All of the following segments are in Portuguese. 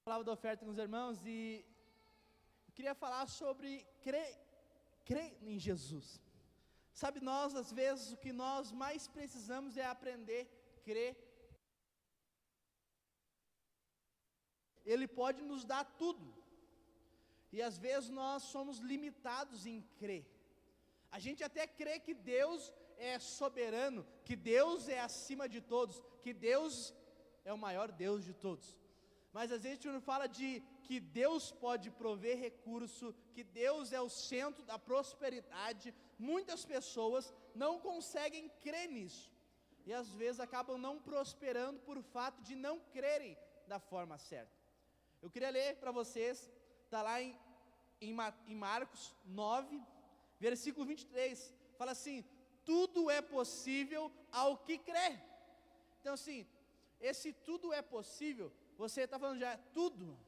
Palavra da oferta com os irmãos e eu queria falar sobre crer em Jesus. Sabe, nós às vezes o que nós mais precisamos é aprender a crer. Ele pode nos dar tudo e às vezes nós somos limitados em crer. A gente até crê que Deus é soberano, que Deus é acima de todos, que Deus é o maior Deus de todos. Mas às vezes a gente fala de que Deus pode prover recurso, que Deus é o centro da prosperidade. Muitas pessoas não conseguem crer nisso. E às vezes acabam não prosperando por fato de não crerem da forma certa. Eu queria ler para vocês, está lá em Marcos 9, versículo 23. Fala assim: tudo é possível ao que crê. Então assim, esse tudo é possível, você está falando já tudo.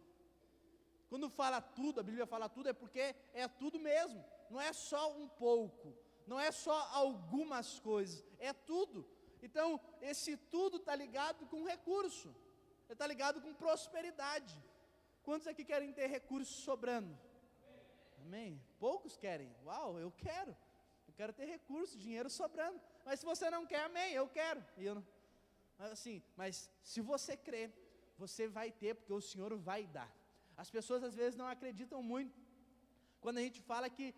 Quando fala tudo, a Bíblia fala tudo, é porque é tudo mesmo. Não é só um pouco, não é só algumas coisas, é tudo. Então, esse tudo está ligado com recurso, está ligado com prosperidade. Quantos aqui querem ter recursos sobrando? Amém? Poucos querem. Uau, eu quero ter recurso, dinheiro sobrando. Mas se você não quer, amém, eu quero. E eu não. Mas se você crer, você vai ter, porque o Senhor vai dar. As pessoas às vezes não acreditam muito quando a gente fala que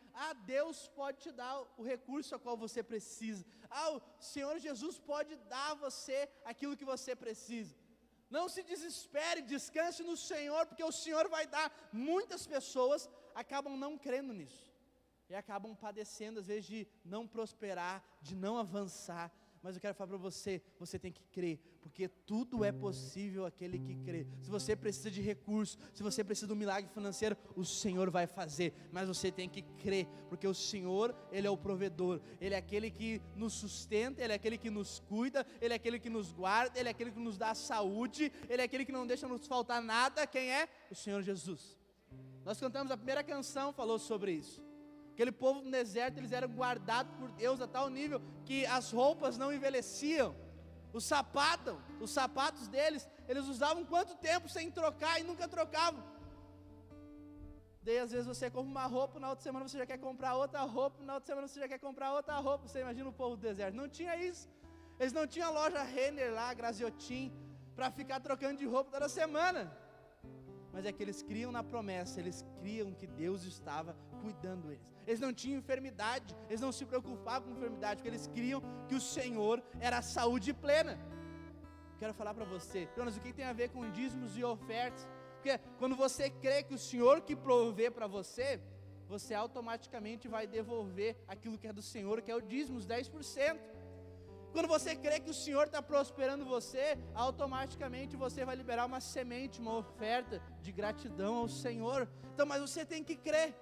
Deus pode te dar o recurso a qual você precisa. O Senhor Jesus pode dar a você aquilo que você precisa. Não se desespere, descanse no Senhor, porque o Senhor vai dar. Muitas pessoas acabam não crendo nisso e acabam padecendo às vezes de não prosperar, de não avançar. Mas eu quero falar para você, você tem que crer, porque tudo é possível aquele que crê. Se você precisa de recurso, se você precisa de um milagre financeiro, o Senhor vai fazer, mas você tem que crer, porque o Senhor, Ele é o provedor, Ele é aquele que nos sustenta, Ele é aquele que nos cuida, Ele é aquele que nos guarda, Ele é aquele que nos dá saúde, Ele é aquele que não deixa nos faltar nada. Quem é? O Senhor Jesus. Nós cantamos a primeira canção, falou sobre isso. Aquele povo no deserto, eles eram guardados por Deus a tal nível que as roupas não envelheciam. Os sapatos deles, eles usavam quanto tempo sem trocar e nunca trocavam. Daí às vezes você compra uma roupa, na outra semana você já quer comprar outra roupa, na outra semana você já quer comprar outra roupa. Você imagina o povo do deserto, não tinha isso. Eles não tinham a loja Renner lá, Graziotin, para ficar trocando de roupa toda semana. Mas é que eles criam na promessa, eles criam que Deus estava cuidando deles. Eles não tinham enfermidade, eles não se preocupavam com enfermidade, porque eles criam que o Senhor era a saúde plena. Quero falar para você, Jonas, o que tem a ver com dízimos e ofertas? Porque quando você crê que o Senhor que provê para você, você automaticamente vai devolver aquilo que é do Senhor, que é o dízimo, os 10%. Quando você crê que o Senhor está prosperando você, automaticamente você vai liberar uma semente, uma oferta de gratidão ao Senhor. Então, mas você tem que crer.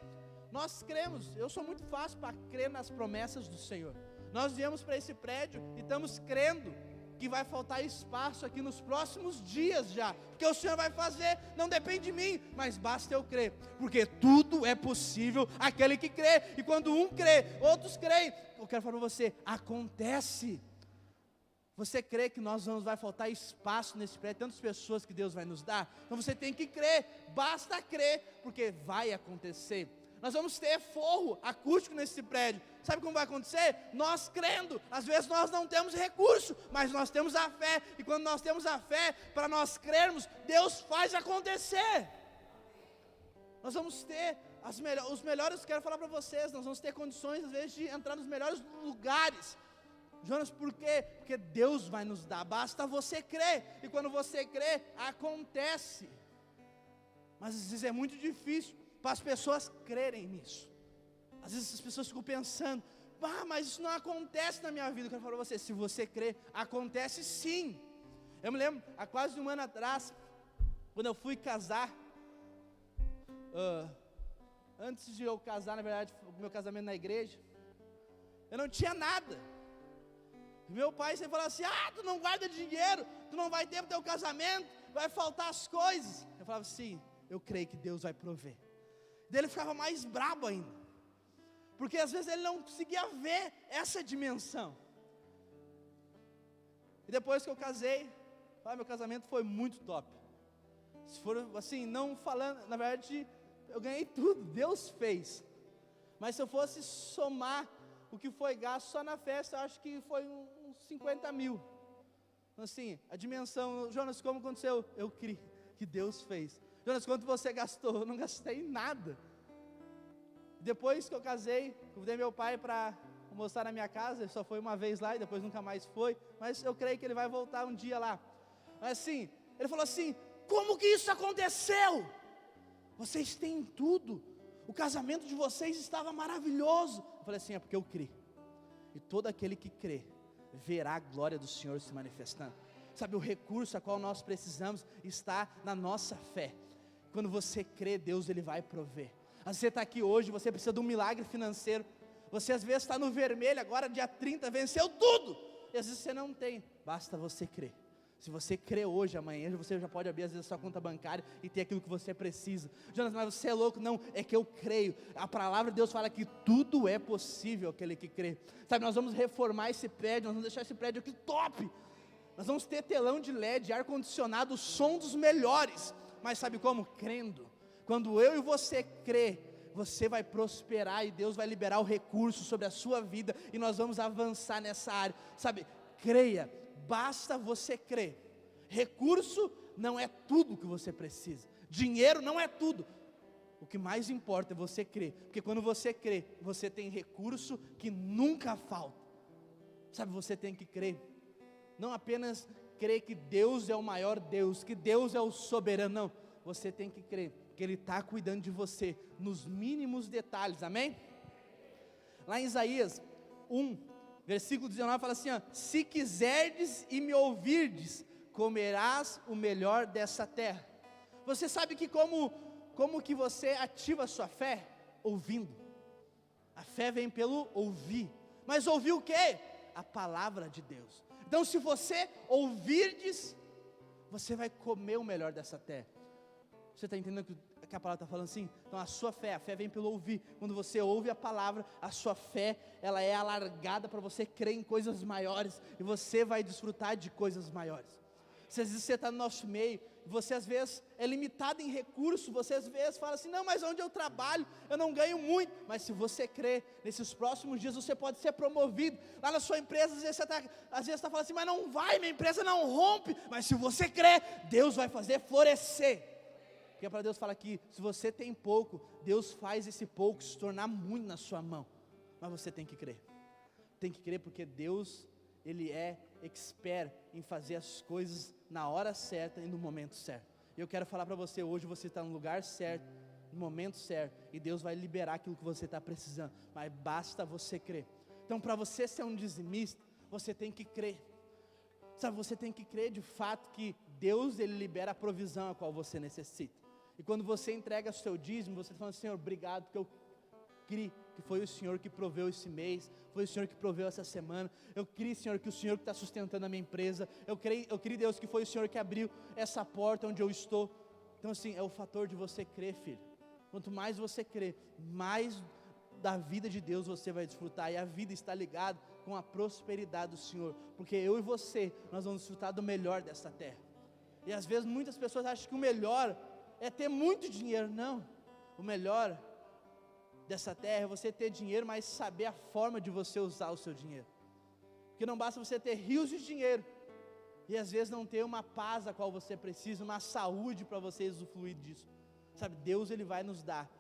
Nós cremos, eu sou muito fácil para crer nas promessas do Senhor. Nós viemos para esse prédio e estamos crendo que vai faltar espaço aqui nos próximos dias já, porque o Senhor vai fazer, não depende de mim, mas basta eu crer, porque tudo é possível aquele que crê. E quando um crê, outros creem. Eu quero falar para você, acontece. Você crê que vai faltar espaço nesse prédio, tantas pessoas que Deus vai nos dar? Então você tem que crer, basta crer, porque vai acontecer. Nós vamos ter forro acústico nesse prédio. Sabe como vai acontecer? Nós crendo. Às vezes nós não temos recurso, mas nós temos a fé. E quando nós temos a fé, para nós crermos, Deus faz acontecer. Nós vamos ter os melhores, quero falar para vocês, nós vamos ter condições às vezes de entrar nos melhores lugares. Jonas, por quê? Porque Deus vai nos dar, basta você crer. E quando você crê, acontece. Mas às vezes é muito difícil para as pessoas crerem nisso. Às vezes as pessoas ficam pensando, mas isso não acontece na minha vida. Eu quero falar para você, se você crer, acontece sim. Eu me lembro, há quase um ano atrás, quando eu fui casar, antes de eu casar, na verdade, o meu casamento na igreja, eu não tinha nada. Meu pai sempre falava assim, tu não guarda dinheiro, tu não vai ter para o teu casamento, vai faltar as coisas. Eu falava assim, eu creio que Deus vai prover. Daí ele ficava mais brabo ainda, porque às vezes ele não conseguia ver essa dimensão. E depois que eu casei, meu casamento foi muito top. Se for assim, não falando, na verdade, eu ganhei tudo, Deus fez. Mas se eu fosse somar o que foi gasto só na festa, eu acho que foi uns 50 mil. Assim, a dimensão, Jonas, como aconteceu? Eu criei que Deus fez. Jonas, quanto você gastou? Eu não gastei nada. Depois que eu casei, convidei meu pai para almoçar na minha casa. Ele só foi uma vez lá e depois nunca mais foi. Mas eu creio que ele vai voltar um dia lá. Mas assim, ele falou assim: como que isso aconteceu? Vocês têm tudo. O casamento de vocês estava maravilhoso. Eu falei assim: é porque eu criei. E todo aquele que crê verá a glória do Senhor se manifestando. Sabe, o recurso a qual nós precisamos está na nossa fé. Quando você crê, Deus ele vai prover. Às vezes você está aqui hoje, você precisa de um milagre financeiro. Você às vezes está no vermelho, agora dia 30, venceu tudo. E às vezes você não tem, basta você crer. Se você crê hoje, amanhã você já pode abrir às vezes a sua conta bancária e ter aquilo que você precisa. Jonas, mas você é louco? Não, é que eu creio. A palavra de Deus fala que tudo é possível aquele que crê. Sabe, nós vamos reformar esse prédio, nós vamos deixar esse prédio aqui top. Nós vamos ter telão de LED, ar-condicionado, som dos melhores. Mas sabe como? Crendo. Quando eu e você crê, você vai prosperar e Deus vai liberar o recurso sobre a sua vida e nós vamos avançar nessa área. Sabe, creia. Basta você crer. Recurso não é tudo que você precisa. Dinheiro não é tudo. O que mais importa é você crer. Porque quando você crê, você tem recurso que nunca falta. Sabe, você tem que crer. Não apenas crer que Deus é o maior Deus, que Deus é o soberano. Não, você tem que crer que Ele está cuidando de você nos mínimos detalhes. Amém? Lá em Isaías 1, versículo 19 fala assim, ó: se quiserdes e me ouvirdes, comerás o melhor dessa terra. Você sabe que como que você ativa a sua fé? Ouvindo. A fé vem pelo ouvir. Mas ouvir o quê? A palavra de Deus. Então se você ouvirdes, você vai comer o melhor dessa terra. Você está entendendo que a palavra está falando assim? Então a fé vem pelo ouvir. Quando você ouve a palavra, a sua fé, ela é alargada para você crer em coisas maiores, e você vai desfrutar de coisas maiores. Se às vezes você está no nosso meio, você às vezes é limitado em recursos, você às vezes fala assim, não, mas onde eu trabalho, eu não ganho muito. Mas se você crer, nesses próximos dias você pode ser promovido. Lá na sua empresa, às vezes você está falando assim, mas não vai, minha empresa não rompe. Mas se você crer, Deus vai fazer florescer. Porque a palavra de Deus fala que se você tem pouco, Deus faz esse pouco se tornar muito na sua mão. Mas você tem que crer. Tem que crer porque Deus, Ele é expert em fazer as coisas na hora certa e no momento certo. E eu quero falar para você, hoje você está no lugar certo, no momento certo, e Deus vai liberar aquilo que você está precisando. Mas basta você crer. Então para você ser um dizimista, você tem que crer. Sabe, você tem que crer de fato que Deus, Ele libera a provisão a qual você necessita. E quando você entrega o seu dízimo, você está falando, Senhor, obrigado, porque eu criei que foi o Senhor que proveu esse mês, foi o Senhor que proveu essa semana. Eu criei, Senhor, que o Senhor que está sustentando a minha empresa. Eu criei, Deus, que foi o Senhor que abriu essa porta onde eu estou. Então assim, é o fator de você crer, filho. Quanto mais você crer, mais da vida de Deus você vai desfrutar. E a vida está ligada com a prosperidade do Senhor, porque eu e você, nós vamos desfrutar do melhor dessa terra. E às vezes muitas pessoas acham que o melhor é ter muito dinheiro. Não, o melhor dessa terra é você ter dinheiro, mas saber a forma de você usar o seu dinheiro. Porque não basta você ter rios de dinheiro e às vezes não ter uma paz a qual você precisa, uma saúde para você usufruir disso. Sabe, Deus, Ele vai nos dar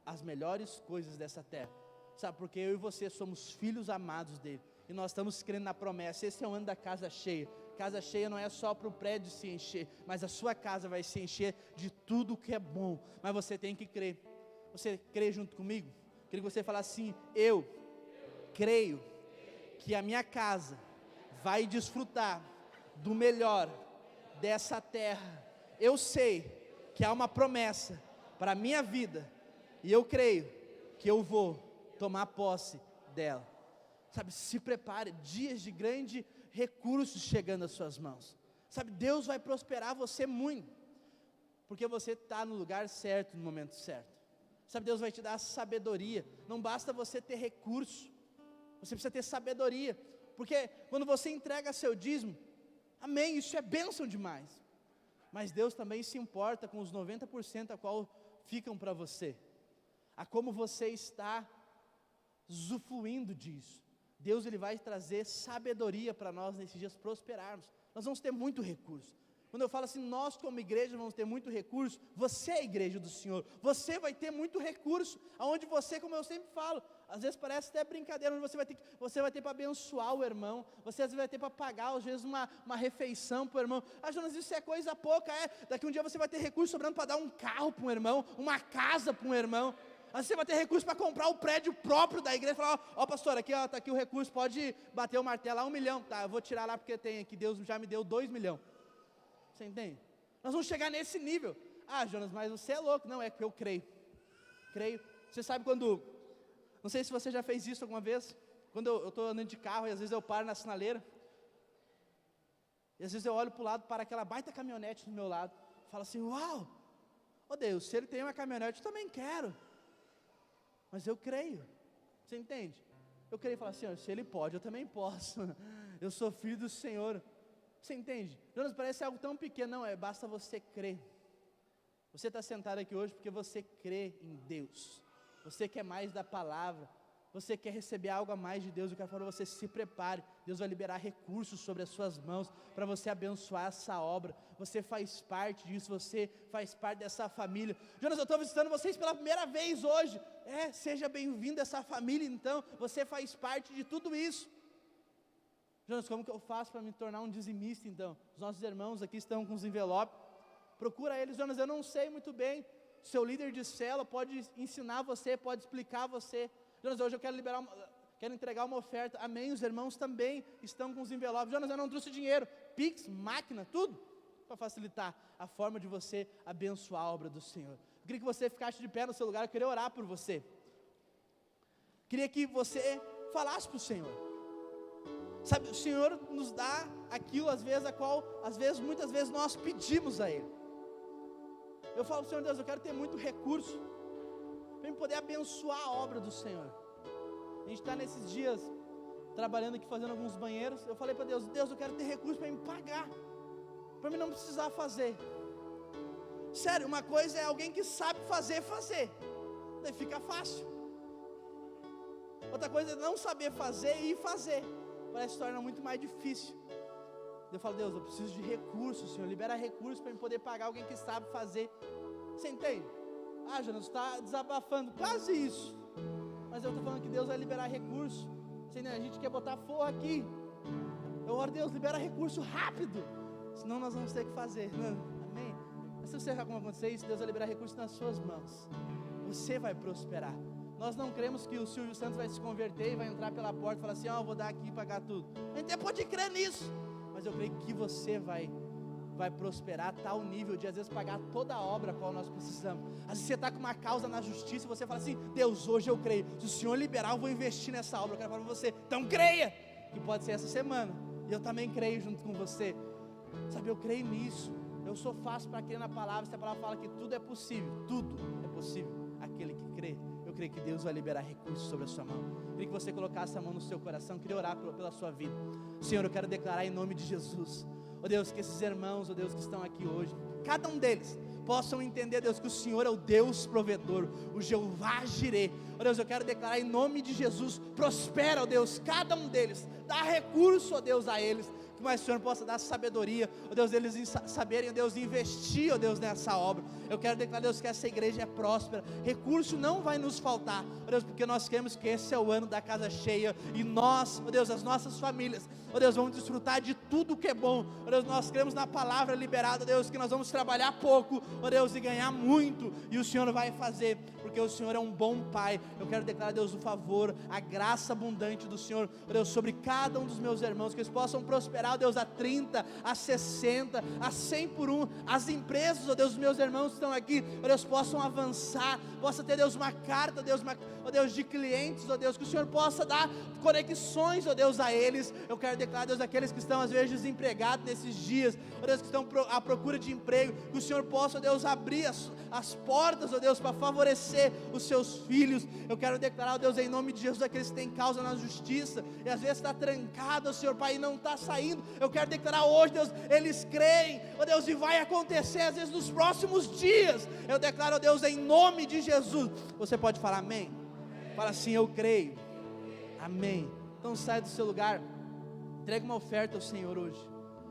as melhores coisas dessa terra. Sabe, porque eu e você somos filhos amados dEle, e nós estamos crendo na promessa. Esse é o ano da casa cheia. Casa cheia não é só para o prédio se encher, mas a sua casa vai se encher de tudo que é bom. Mas você tem que crer. Você crê junto comigo? Queria que você falasse assim, eu creio que a minha casa vai desfrutar do melhor dessa terra. Eu sei que há uma promessa para a minha vida, e eu creio que eu vou tomar posse dela. Sabe, se prepare, dias de grande recursos chegando às suas mãos. Sabe, Deus vai prosperar você muito, porque você está no lugar certo, no momento certo. Sabe, Deus vai te dar sabedoria. Não basta você ter recurso, você precisa ter sabedoria. Porque quando você entrega seu dízimo, amém, isso é bênção demais. mas Deus também se importa com os 90% a qual ficam para você, a como você está usufruindo disso. Deus ele vai trazer sabedoria para nós nesses dias prosperarmos. Nós vamos ter muito recurso. Quando eu falo assim, nós como igreja vamos ter muito recurso, você é a igreja do Senhor, você vai ter muito recurso, aonde você, como eu sempre falo, às vezes parece até brincadeira, onde você vai ter para abençoar o irmão, você às vezes vai ter para pagar, às vezes uma refeição para o irmão. Jonas, isso é coisa pouca, daqui um dia você vai ter recurso sobrando para dar um carro para um irmão, uma casa para um irmão. Às vezes você vai ter recurso para comprar o prédio próprio da igreja, falar, ó pastor, aqui está aqui o recurso, pode bater o martelo lá, 1 milhão, tá, eu vou tirar lá porque tem aqui, Deus já me deu 2 milhões. Você entende? Nós vamos chegar nesse nível. Jonas, mas você é louco. Não, é que eu creio. Você sabe quando, não sei se você já fez isso alguma vez, quando eu estou andando de carro e às vezes eu paro na sinaleira, e às vezes eu olho para o lado, para aquela baita caminhonete do meu lado, falo assim, uau, Deus, se ele tem uma caminhonete, eu também quero, mas eu creio, você entende? Eu creio e falo assim, se ele pode, eu também posso, eu sou filho do Senhor. Você entende? Jonas, parece algo tão pequeno. Não, basta você crer. Você está sentado aqui hoje porque você crê em Deus. Você quer mais da palavra. Você quer receber algo a mais de Deus. Eu quero falar para você, se prepare. Deus vai liberar recursos sobre as suas mãos para você abençoar essa obra. Você faz parte disso, você faz parte dessa família. Jonas, eu estou visitando vocês pela primeira vez hoje. Seja bem-vindo a essa família então. Você faz parte de tudo isso. Jonas, como que eu faço para me tornar um dizimista então? Os nossos irmãos aqui estão com os envelopes, procura eles. Jonas, eu não sei muito bem, seu líder de célula pode ensinar você, pode explicar você. Jonas, hoje eu quero quero entregar uma oferta, amém, os irmãos também estão com os envelopes. Jonas, eu não trouxe dinheiro, Pix, máquina, tudo, para facilitar a forma de você abençoar a obra do Senhor. Eu queria que você ficasse de pé no seu lugar, eu queria orar por você, queria que você falasse para o Senhor. Sabe, o Senhor nos dá aquilo às vezes, muitas vezes nós pedimos a Ele. Eu falo para o Senhor, Deus, eu quero ter muito recurso, para eu poder abençoar a obra do Senhor. A gente está nesses dias, trabalhando aqui, fazendo alguns banheiros. Eu falei para Deus, eu quero ter recurso para me pagar, para mim não precisar fazer. Sério, uma coisa é alguém que sabe fazer, daí fica fácil. Outra coisa é não saber fazer e fazer, parece se torna muito mais difícil. Eu falo, Deus, eu preciso de recursos, Senhor, libera recursos para eu poder pagar alguém que sabe fazer. Você entende? Jonas, está desabafando, quase isso. Mas eu estou falando que Deus vai liberar recursos. Você entende? A gente quer botar forra aqui. Eu oro, Deus, libera recurso rápido, senão nós vamos ter que fazer. Amém? Mas se você sabe como acontecer isso, Deus vai liberar recursos nas suas mãos. Você vai prosperar. Nós não cremos que o Silvio Santos vai se converter e vai entrar pela porta e falar assim, eu vou dar aqui e pagar tudo. A gente até pode crer nisso, mas eu creio que você vai prosperar a tal nível de às vezes pagar toda a obra a qual nós precisamos. Às vezes você está com uma causa na justiça e você fala assim, Deus, hoje eu creio, se o Senhor liberar eu vou investir nessa obra. Eu quero falar para você, então creia, que pode ser essa semana, e eu também creio junto com você. Sabe, eu creio nisso, eu sou fácil para crer na palavra. Se a palavra fala que tudo é possível aquele que crê. Eu creio que Deus vai liberar recursos sobre a sua mão. Eu queria que você colocasse a mão no seu coração. Eu queria orar pela sua vida. Senhor, eu quero declarar em nome de Jesus, Deus, que esses irmãos, Deus, que estão aqui hoje, cada um deles possam entender, Deus, que o Senhor é o Deus provedor, o Jeová Jireh. Deus, eu quero declarar em nome de Jesus, prospera, Deus, cada um deles, dá recurso, Deus, a eles, que mais o Senhor possa dar sabedoria, Deus, eles saberem, Deus, investir, Deus, nessa obra. Eu quero declarar, Deus, que essa igreja é próspera, recurso não vai nos faltar, Deus, porque nós queremos que esse é o ano da casa cheia, e nós, Deus, as nossas famílias, Deus, vamos desfrutar de tudo que é bom. Deus, nós cremos na palavra liberada, Deus, que nós vamos trabalhar pouco, Deus, e ganhar muito, e o Senhor vai fazer, porque o Senhor é um bom Pai. Eu quero declarar, Deus, o favor, a graça abundante do Senhor, Deus, sobre cada um dos meus irmãos, que eles possam prosperar, Deus, a 30, a 60, a 100 por um, as empresas, Deus, os meus irmãos que estão aqui, Deus, possam avançar, possa ter, Deus, uma carta, Deus, Deus, de clientes, Deus, que o Senhor possa dar conexões, Deus, a eles. Eu quero declarar, Deus, aqueles que estão às vezes desempregados nesses dias, Deus, que estão à procura de emprego, que o Senhor possa, Deus, abrir as portas, Deus, para favorecer defender os seus filhos. Eu quero declarar, ó Deus, em nome de Jesus, aqueles que têm causa na justiça, e às vezes está trancado, Senhor Pai, e não está saindo. Eu quero declarar hoje, Deus, eles creem, ó Deus, e vai acontecer, às vezes nos próximos dias. Eu declaro, ó Deus, em nome de Jesus. Você pode falar amém? Fala assim, eu creio. Amém. Então sai do seu lugar, entrega uma oferta ao Senhor hoje.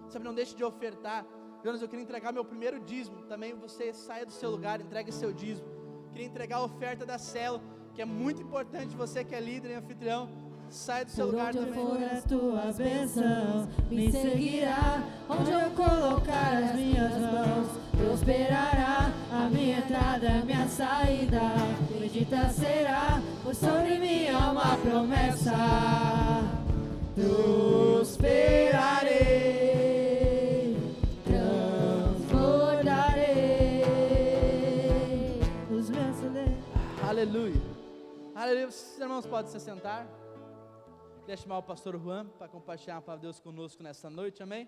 Sabe, não deixe de ofertar. Jonas, eu queria entregar meu primeiro dízimo. Também você saia do seu lugar, entregue seu dízimo. Queria entregar a oferta da célula, que é muito importante. Você que é líder e anfitrião, saia do seu lugar também. Por onde eu for, as tuas bênçãos me seguirá. Onde eu colocar as minhas mãos, prosperará a minha entrada, a minha saída. Bendita será, pois sobre mim há uma promessa. Prosperarei, transbordarei os meus celeiros. Aleluia. Aleluia. Os irmãos podem se sentar. Queria chamar o pastor Juan para compartilhar a palavra de Deus conosco nessa noite, amém?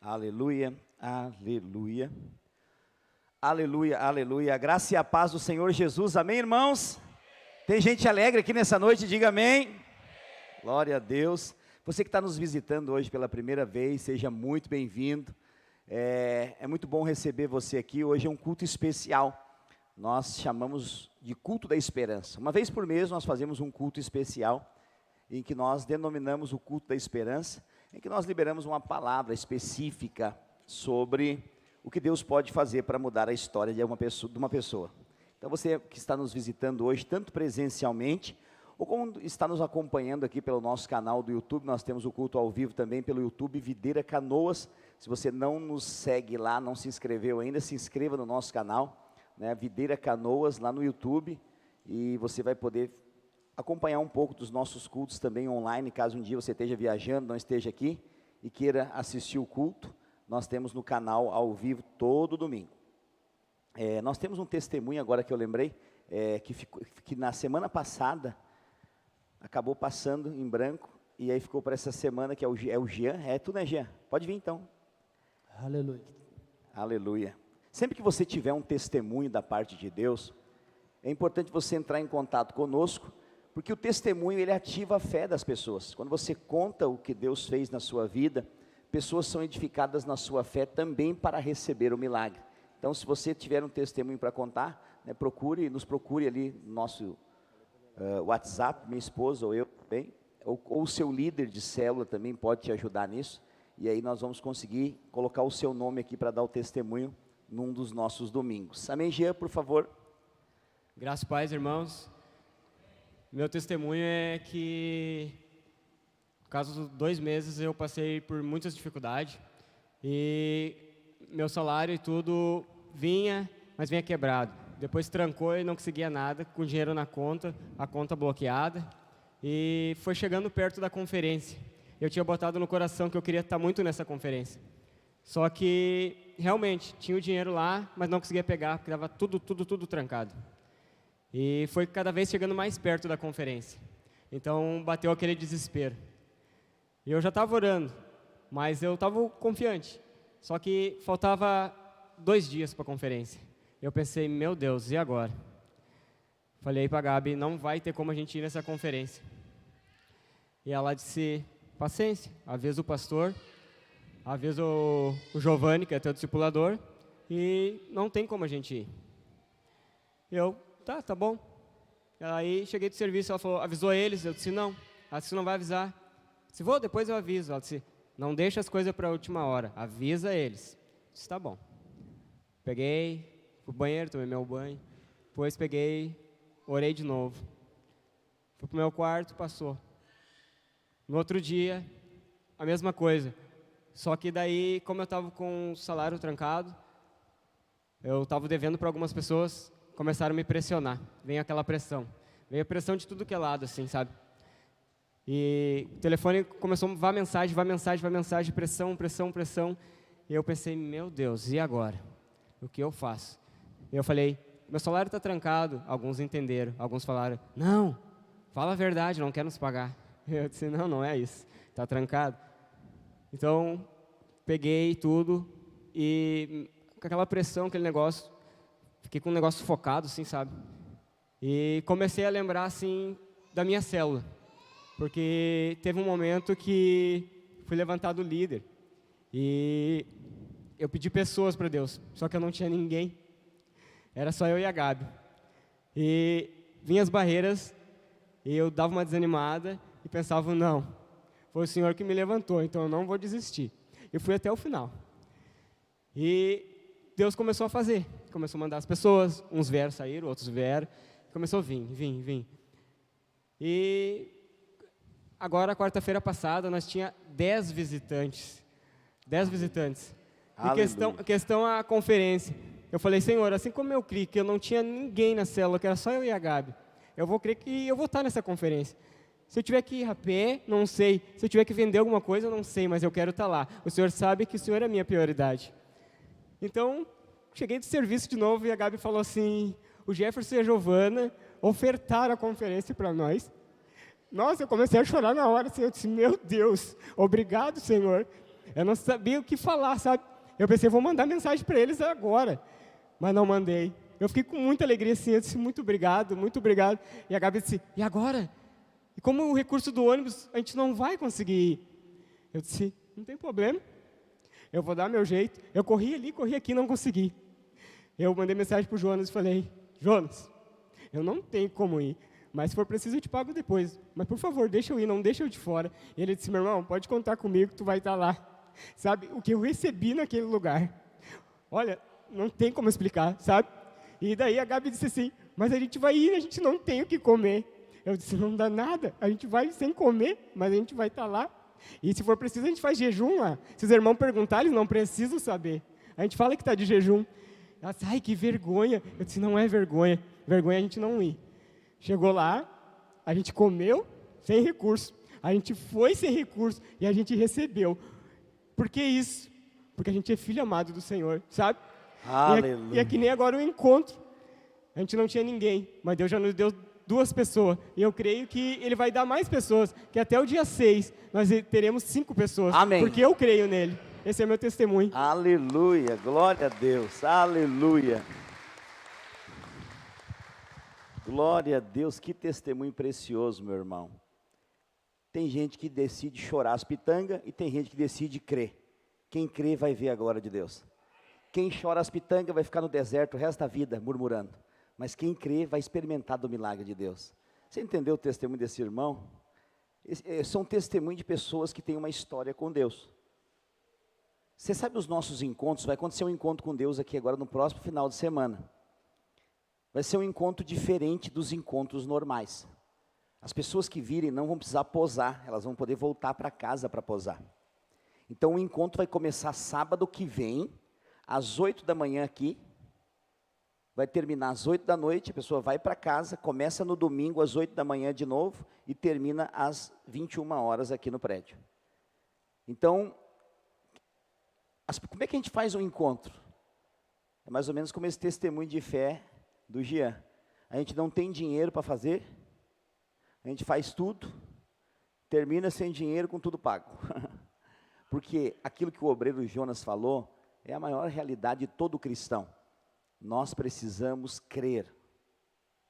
Aleluia, aleluia, aleluia, aleluia, a graça e a paz do Senhor Jesus, amém, irmãos? Tem gente alegre aqui nessa noite, diga amém. Glória a Deus. Você que está nos visitando hoje pela primeira vez, seja muito bem-vindo. É muito bom receber você aqui. Hoje é um culto especial, nós chamamos de culto da esperança. Uma vez por mês nós fazemos um culto especial, em que nós denominamos o culto da esperança, em que nós liberamos uma palavra específica sobre o que Deus pode fazer para mudar a história de uma pessoa. Então você que está nos visitando hoje, tanto presencialmente, ou como está nos acompanhando aqui pelo nosso canal do YouTube, nós temos o culto ao vivo também pelo YouTube Videira Canoas. Se você não nos segue lá, não se inscreveu ainda, se inscreva no nosso canal, né, Videira Canoas, lá no YouTube, e você vai poder acompanhar um pouco dos nossos cultos também online, caso um dia você esteja viajando, não esteja aqui e queira assistir o culto, nós temos no canal ao vivo todo domingo. Nós temos um testemunho agora que eu lembrei, que na semana passada acabou passando em branco, e aí ficou para essa semana, que é o Jean, tu né Jean? Pode vir então. Aleluia. Aleluia. Sempre que você tiver um testemunho da parte de Deus, é importante você entrar em contato conosco, porque o testemunho, ele ativa a fé das pessoas. Quando você conta o que Deus fez na sua vida, pessoas são edificadas na sua fé também para receber o milagre. Então, se você tiver um testemunho para contar, né, nos procure ali no nosso WhatsApp, minha esposa ou eu também, ou o seu líder de célula também pode te ajudar nisso, e aí nós vamos conseguir colocar o seu nome aqui para dar o testemunho num dos nossos domingos. Amém, Jean, por favor. Graças e paz, irmãos. Meu testemunho é que, no caso de 2 meses, eu passei por muitas dificuldades, e meu salário e tudo vinha, mas vinha quebrado. Depois trancou e não conseguia nada, com dinheiro na conta, a conta bloqueada, e foi chegando perto da conferência. Eu tinha botado no coração que eu queria estar muito nessa conferência. Só que, realmente, tinha o dinheiro lá, mas não conseguia pegar, porque estava tudo trancado. E foi cada vez chegando mais perto da conferência. Então, bateu aquele desespero. E eu já estava orando, mas eu estava confiante. Só que faltava 2 dias para a conferência. Eu pensei, meu Deus, e agora? Falei para a Gabi, não vai ter como a gente ir nessa conferência. E ela disse, paciência, avisa o pastor, avisa o Giovanni, que é teu discipulador, e não tem como a gente ir. Eu, tá bom. Aí cheguei do serviço, ela falou, avisou eles? Eu disse, não. Ela disse, não vai avisar. Eu disse, vou, depois eu aviso. Ela disse, não deixa as coisas para a última hora, avisa eles. Eu disse, tá bom. Peguei, fui pro banheiro, tomei meu banho, depois peguei, orei de novo. Fui pro meu quarto, passou. No outro dia, a mesma coisa. Só que daí, como eu estava com o salário trancado, eu estava devendo para algumas pessoas, começaram a me pressionar. Veio aquela pressão. Veio a pressão de tudo que é lado, assim, sabe? E o telefone começou a vai mensagem, pressão. E eu pensei, meu Deus, e agora? O que eu faço? E eu falei, meu salário está trancado. Alguns entenderam, alguns falaram, não, fala a verdade, não quer nos pagar. Eu disse, não é isso, está trancado. Então, peguei tudo e com aquela pressão, aquele negócio, fiquei com um negócio focado, assim, sabe? E comecei a lembrar, assim, da minha célula. Porque teve um momento que fui levantado líder. E eu pedi pessoas para Deus, só que eu não tinha ninguém. Era só eu e a Gabi. E vinham as barreiras, e eu dava uma desanimada e pensava, não, foi o Senhor que me levantou, então eu não vou desistir. E fui até o final. E Deus começou a fazer. Começou a mandar as pessoas, uns vieram, saíram, outros vieram. Começou a vir. E agora, quarta-feira passada, nós tínhamos 10 visitantes. 10 visitantes. Em questão à conferência. Eu falei, Senhor, assim como eu criei que eu não tinha ninguém na célula, que era só eu e a Gabi, eu vou crer que eu vou estar nessa conferência. Se eu tiver que ir a pé, não sei. Se eu tiver que vender alguma coisa, eu não sei, mas eu quero estar lá. O Senhor sabe que o Senhor é a minha prioridade. Então, cheguei do serviço de novo e a Gabi falou assim, o Jefferson e a Giovana ofertaram a conferência para nós. Nossa, eu comecei a chorar na hora, assim, eu disse, meu Deus, obrigado, Senhor. Eu não sabia o que falar, sabe? Eu pensei, vou mandar mensagem para eles agora, mas não mandei. Eu fiquei com muita alegria, assim, eu disse, muito obrigado. E a Gabi disse, e agora? E como o recurso do ônibus, a gente não vai conseguir ir. Eu disse, não tem problema, eu vou dar meu jeito. Eu corri ali, corri aqui, não consegui. Eu mandei mensagem para o Jonas e falei, Jonas, eu não tenho como ir, mas se for preciso eu te pago depois. Mas por favor, deixa eu ir, não deixa eu de fora. E ele disse, meu irmão, pode contar comigo, tu vai estar lá. Sabe, o que eu recebi naquele lugar, olha, não tem como explicar, sabe? E daí a Gabi disse assim, mas a gente vai ir, a gente não tem o que comer. Eu disse, não dá nada, a gente vai sem comer, mas a gente vai estar lá. E se for preciso, a gente faz jejum lá. Se os irmãos perguntarem, eles não precisam saber. A gente fala que está de jejum. Ela disse, ai, que vergonha. Eu disse, não é vergonha, vergonha é a gente não ir. Chegou lá, a gente comeu sem recurso, a gente foi sem recurso e a gente recebeu. Por que isso? Porque a gente é filho amado do Senhor, sabe? Aleluia. E é que nem agora o encontro. A gente não tinha ninguém, mas Deus já nos deu 2 pessoas. E eu creio que Ele vai dar mais pessoas, que até o dia 6 nós teremos 5 pessoas. Amém. Porque eu creio nele. Esse é meu testemunho. Aleluia, glória a Deus, aleluia. Glória a Deus, que testemunho precioso, meu irmão. Tem gente que decide chorar as pitangas e tem gente que decide crer. Quem crê vai ver a glória de Deus. Quem chora as pitangas vai ficar no deserto o resto da vida murmurando. Mas quem crê vai experimentar do milagre de Deus. Você entendeu o testemunho desse irmão? São testemunhos de pessoas que têm uma história com Deus. Você sabe os nossos encontros? Vai acontecer um encontro com Deus aqui agora no próximo final de semana. Vai ser um encontro diferente dos encontros normais. As pessoas que virem não vão precisar posar, elas vão poder voltar para casa para posar. Então o encontro vai começar sábado que vem, às 8 da manhã aqui, vai terminar às 8 da noite, a pessoa vai para casa, começa no domingo às 8 da manhã de novo e termina às 21 horas aqui no prédio. Então, como é que a gente faz um encontro? É mais ou menos como esse testemunho de fé do Jean. A gente não tem dinheiro para fazer, a gente faz tudo, termina sem dinheiro com tudo pago. Porque aquilo que o obreiro Jonas falou é a maior realidade de todo cristão. Nós precisamos crer.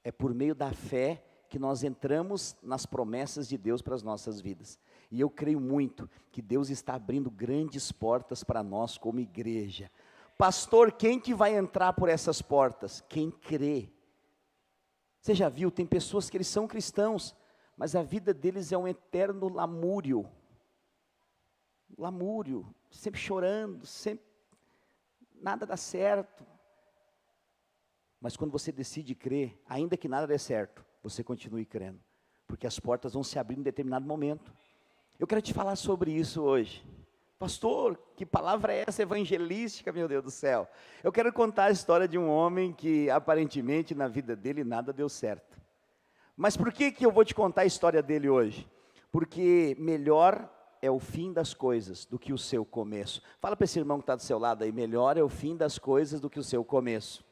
É por meio da fé que nós entramos nas promessas de Deus para as nossas vidas. E eu creio muito que Deus está abrindo grandes portas para nós como igreja. Pastor, quem que vai entrar por essas portas? Quem crê. Você já viu, tem pessoas que eles são cristãos, mas a vida deles é um eterno lamúrio. Lamúrio, sempre chorando, sempre nada dá certo. Mas quando você decide crer, ainda que nada dê certo, você continue crendo, porque as portas vão se abrir em determinado momento. Eu quero te falar sobre isso hoje. Pastor, que palavra é essa evangelística, meu Deus do céu? Eu quero contar a história de um homem que aparentemente na vida dele nada deu certo. Mas por que eu vou te contar a história dele hoje? Porque melhor é o fim das coisas do que o seu começo. Fala para esse irmão que está do seu lado aí, melhor é o fim das coisas do que o seu começo.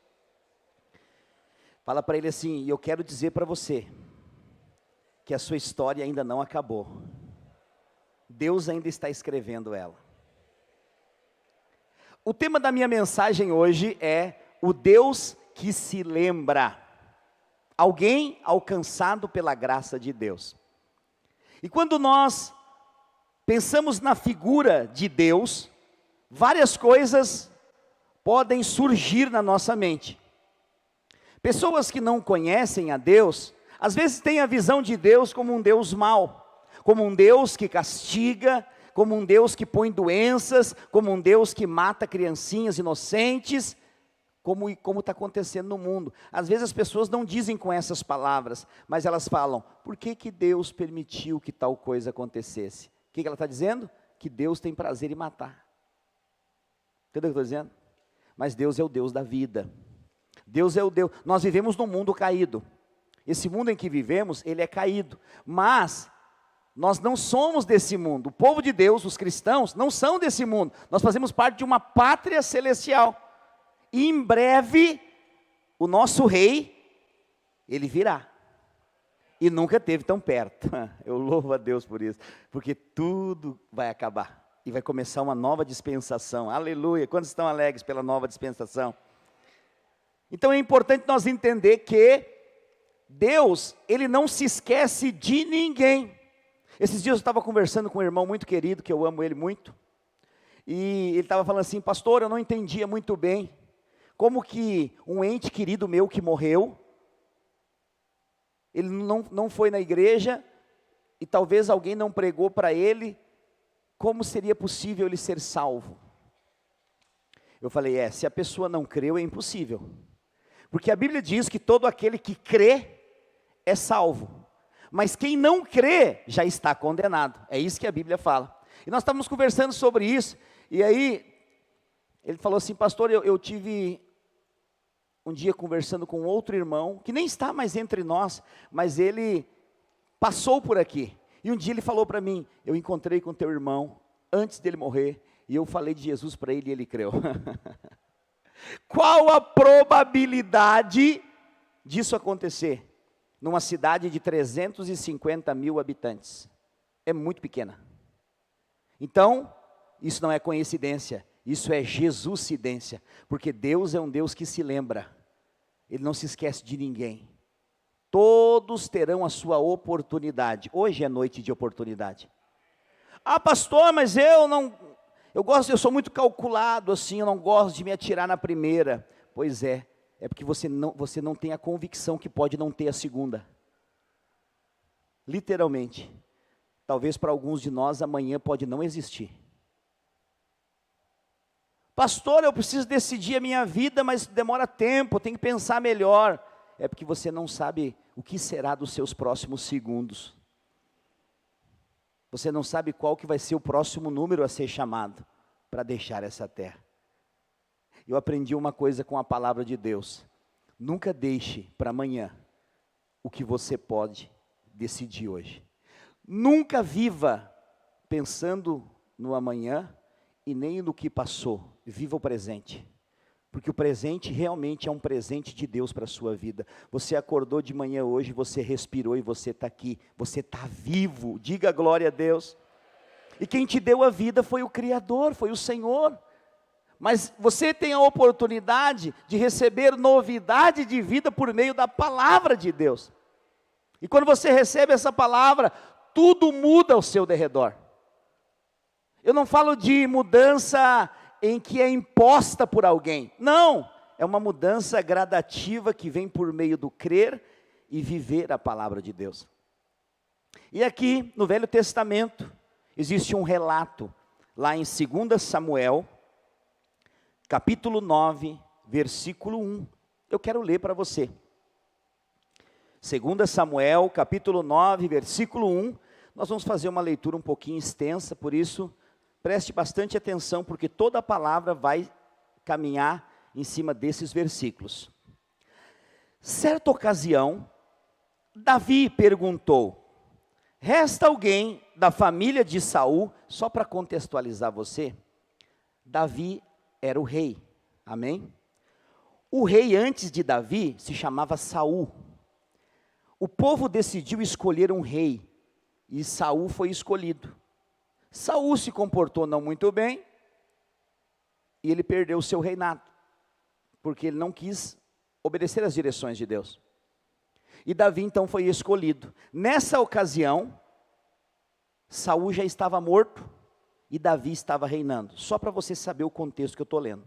Fala para ele assim, e eu quero dizer para você, que a sua história ainda não acabou. Deus ainda está escrevendo ela. O tema da minha mensagem hoje é o Deus que se lembra. Alguém alcançado pela graça de Deus. E quando nós pensamos na figura de Deus, várias coisas podem surgir na nossa mente. Pessoas que não conhecem a Deus, às vezes têm a visão de Deus como um Deus mau, como um Deus que castiga, como um Deus que põe doenças, como um Deus que mata criancinhas inocentes, como está acontecendo no mundo. Às vezes as pessoas não dizem com essas palavras, mas elas falam, por que Deus permitiu que tal coisa acontecesse? O que ela está dizendo? Que Deus tem prazer em matar. Entendeu o que eu estou dizendo? Mas Deus é o Deus da vida. Deus é o Deus, nós vivemos num mundo caído. Esse mundo em que vivemos, ele é caído, mas nós não somos desse mundo. O povo de Deus, os cristãos, não são desse mundo. Nós fazemos parte de uma pátria celestial. E em breve, o nosso rei, ele virá. E nunca esteve tão perto. Eu louvo a Deus por isso. Porque tudo vai acabar. E vai começar uma nova dispensação. Aleluia. Quantos estão alegres pela nova dispensação? Então é importante nós entender que Deus, ele não se esquece de ninguém. Esses dias eu estava conversando com um irmão muito querido, que eu amo ele muito, e ele estava falando assim, pastor, eu não entendia muito bem, como que um ente querido meu que morreu, ele não foi na igreja, e talvez alguém não pregou para ele, como seria possível ele ser salvo? Eu falei, se a pessoa não creu, é impossível, porque a Bíblia diz que todo aquele que crê, é salvo. Mas quem não crê, já está condenado. É isso que a Bíblia fala. E nós estávamos conversando sobre isso, e aí, ele falou assim, pastor, eu tive um dia conversando com outro irmão, que nem está mais entre nós, mas ele passou por aqui. E um dia ele falou para mim, eu encontrei com teu irmão, antes dele morrer, e eu falei de Jesus para ele e ele creu. Qual a probabilidade disso acontecer? Numa cidade de 350 mil habitantes. É muito pequena. Então, isso não é coincidência, isso é Jesuscidência, porque Deus é um Deus que se lembra, Ele não se esquece de ninguém. Todos terão a sua oportunidade. Hoje é noite de oportunidade. Ah, pastor, mas eu sou muito calculado assim, eu não gosto de me atirar na primeira. Pois é porque você não tem a convicção que pode não ter a segunda. Literalmente. Talvez para alguns de nós amanhã pode não existir. Pastor, eu preciso decidir a minha vida, mas demora tempo, eu tenho que pensar melhor. É porque você não sabe o que será dos seus próximos segundos. Você não sabe qual que vai ser o próximo número a ser chamado para deixar essa terra. Eu aprendi uma coisa com a palavra de Deus. Nunca deixe para amanhã o que você pode decidir hoje. Nunca viva pensando no amanhã e nem no que passou. Viva o presente. Porque o presente realmente é um presente de Deus para a sua vida. Você acordou de manhã hoje, você respirou e você está aqui. Você está vivo. Diga glória a Deus. E quem te deu a vida foi o Criador, foi o Senhor. Mas você tem a oportunidade de receber novidade de vida por meio da palavra de Deus. E quando você recebe essa palavra, tudo muda ao seu derredor. Eu não falo de mudança em que é imposta por alguém. Não, é uma mudança gradativa que vem por meio do crer e viver a palavra de Deus. E aqui no Velho Testamento existe um relato, lá em 2 Samuel, capítulo 9, versículo 1. Eu quero ler para você. 2 Samuel, capítulo 9, versículo 1. Nós vamos fazer uma leitura um pouquinho extensa, por isso, Preste bastante atenção, porque toda a palavra vai caminhar em cima desses versículos. Certa ocasião, Davi perguntou: resta alguém da família de Saul? Só para contextualizar você, Davi era o rei, amém? O rei antes de Davi se chamava Saul. O povo decidiu escolher um rei, e Saul foi escolhido. Saul se comportou não muito bem, e ele perdeu o seu reinado, porque ele não quis obedecer às direções de Deus. E Davi então foi escolhido. Nessa ocasião, Saul já estava morto, e Davi estava reinando. Só para você saber o contexto que eu estou lendo.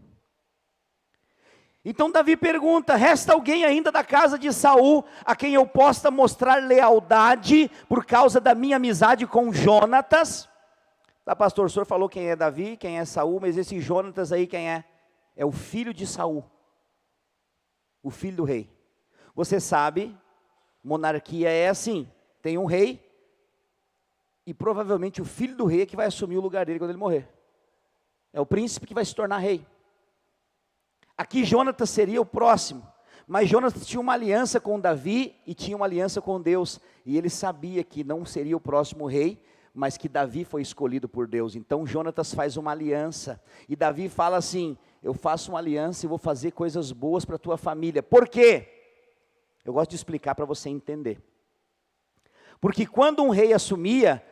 Então Davi pergunta: resta alguém ainda da casa de Saul, a quem eu possa mostrar lealdade, por causa da minha amizade com Jonatas? Tá, pastor, o senhor falou quem é Davi, quem é Saul, mas esse Jonatas aí quem é? É o filho de Saul, o filho do rei. Você sabe, monarquia é assim, tem um rei, e provavelmente o filho do rei é que vai assumir o lugar dele quando ele morrer. É o príncipe que vai se tornar rei. Aqui Jonatas seria o próximo, mas Jonatas tinha uma aliança com Davi e tinha uma aliança com Deus, e ele sabia que não seria o próximo rei, mas que Davi foi escolhido por Deus. Então Jonatas faz uma aliança, e Davi fala assim: eu faço uma aliança e vou fazer coisas boas para a tua família. Por quê? Eu gosto de explicar para você entender. Porque quando um rei assumia,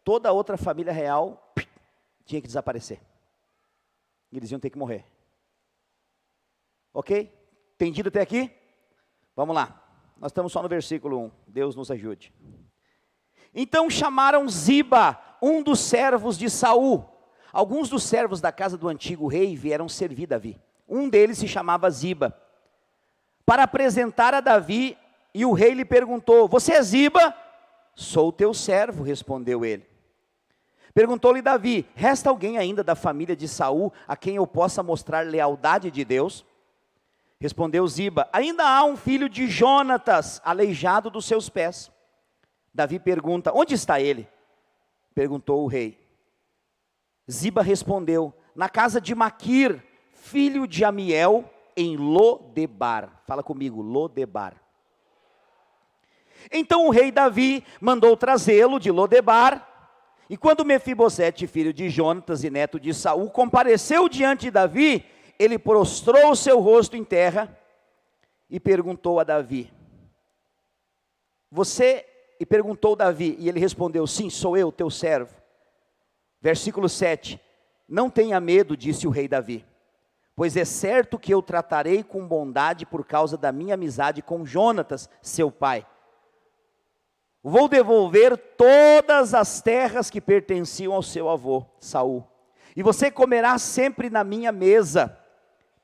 toda a outra família real tinha que desaparecer. Eles iam ter que morrer. Ok? Entendido até aqui? Vamos lá. Nós estamos só no versículo 1. Deus nos ajude. Então chamaram Ziba, um dos servos de Saul. Alguns dos servos da casa do antigo rei vieram servir Davi. Um deles se chamava Ziba, para apresentar a Davi, e o rei lhe perguntou: você é Ziba? Sou teu servo, respondeu ele. Perguntou-lhe Davi: resta alguém ainda da família de Saul, a quem eu possa mostrar lealdade de Deus? Respondeu Ziba: ainda há um filho de Jonatas, aleijado dos seus pés. Davi pergunta: onde está ele? Perguntou o rei. Ziba respondeu: na casa de Maquir, filho de Amiel, em Lodebar. Fala comigo, Lodebar. Então o rei Davi mandou trazê-lo de Lodebar, e quando Mefibosete, filho de Jonatas e neto de Saul, compareceu diante de Davi, ele prostrou o seu rosto em terra e perguntou a Davi: e perguntou Davi, e ele respondeu: sim, sou eu, teu servo. Versículo 7, não tenha medo, disse o rei Davi, pois é certo que eu tratarei com bondade por causa da minha amizade com Jonatas, seu pai. Vou devolver todas as terras que pertenciam ao seu avô, Saul, e você comerá sempre na minha mesa.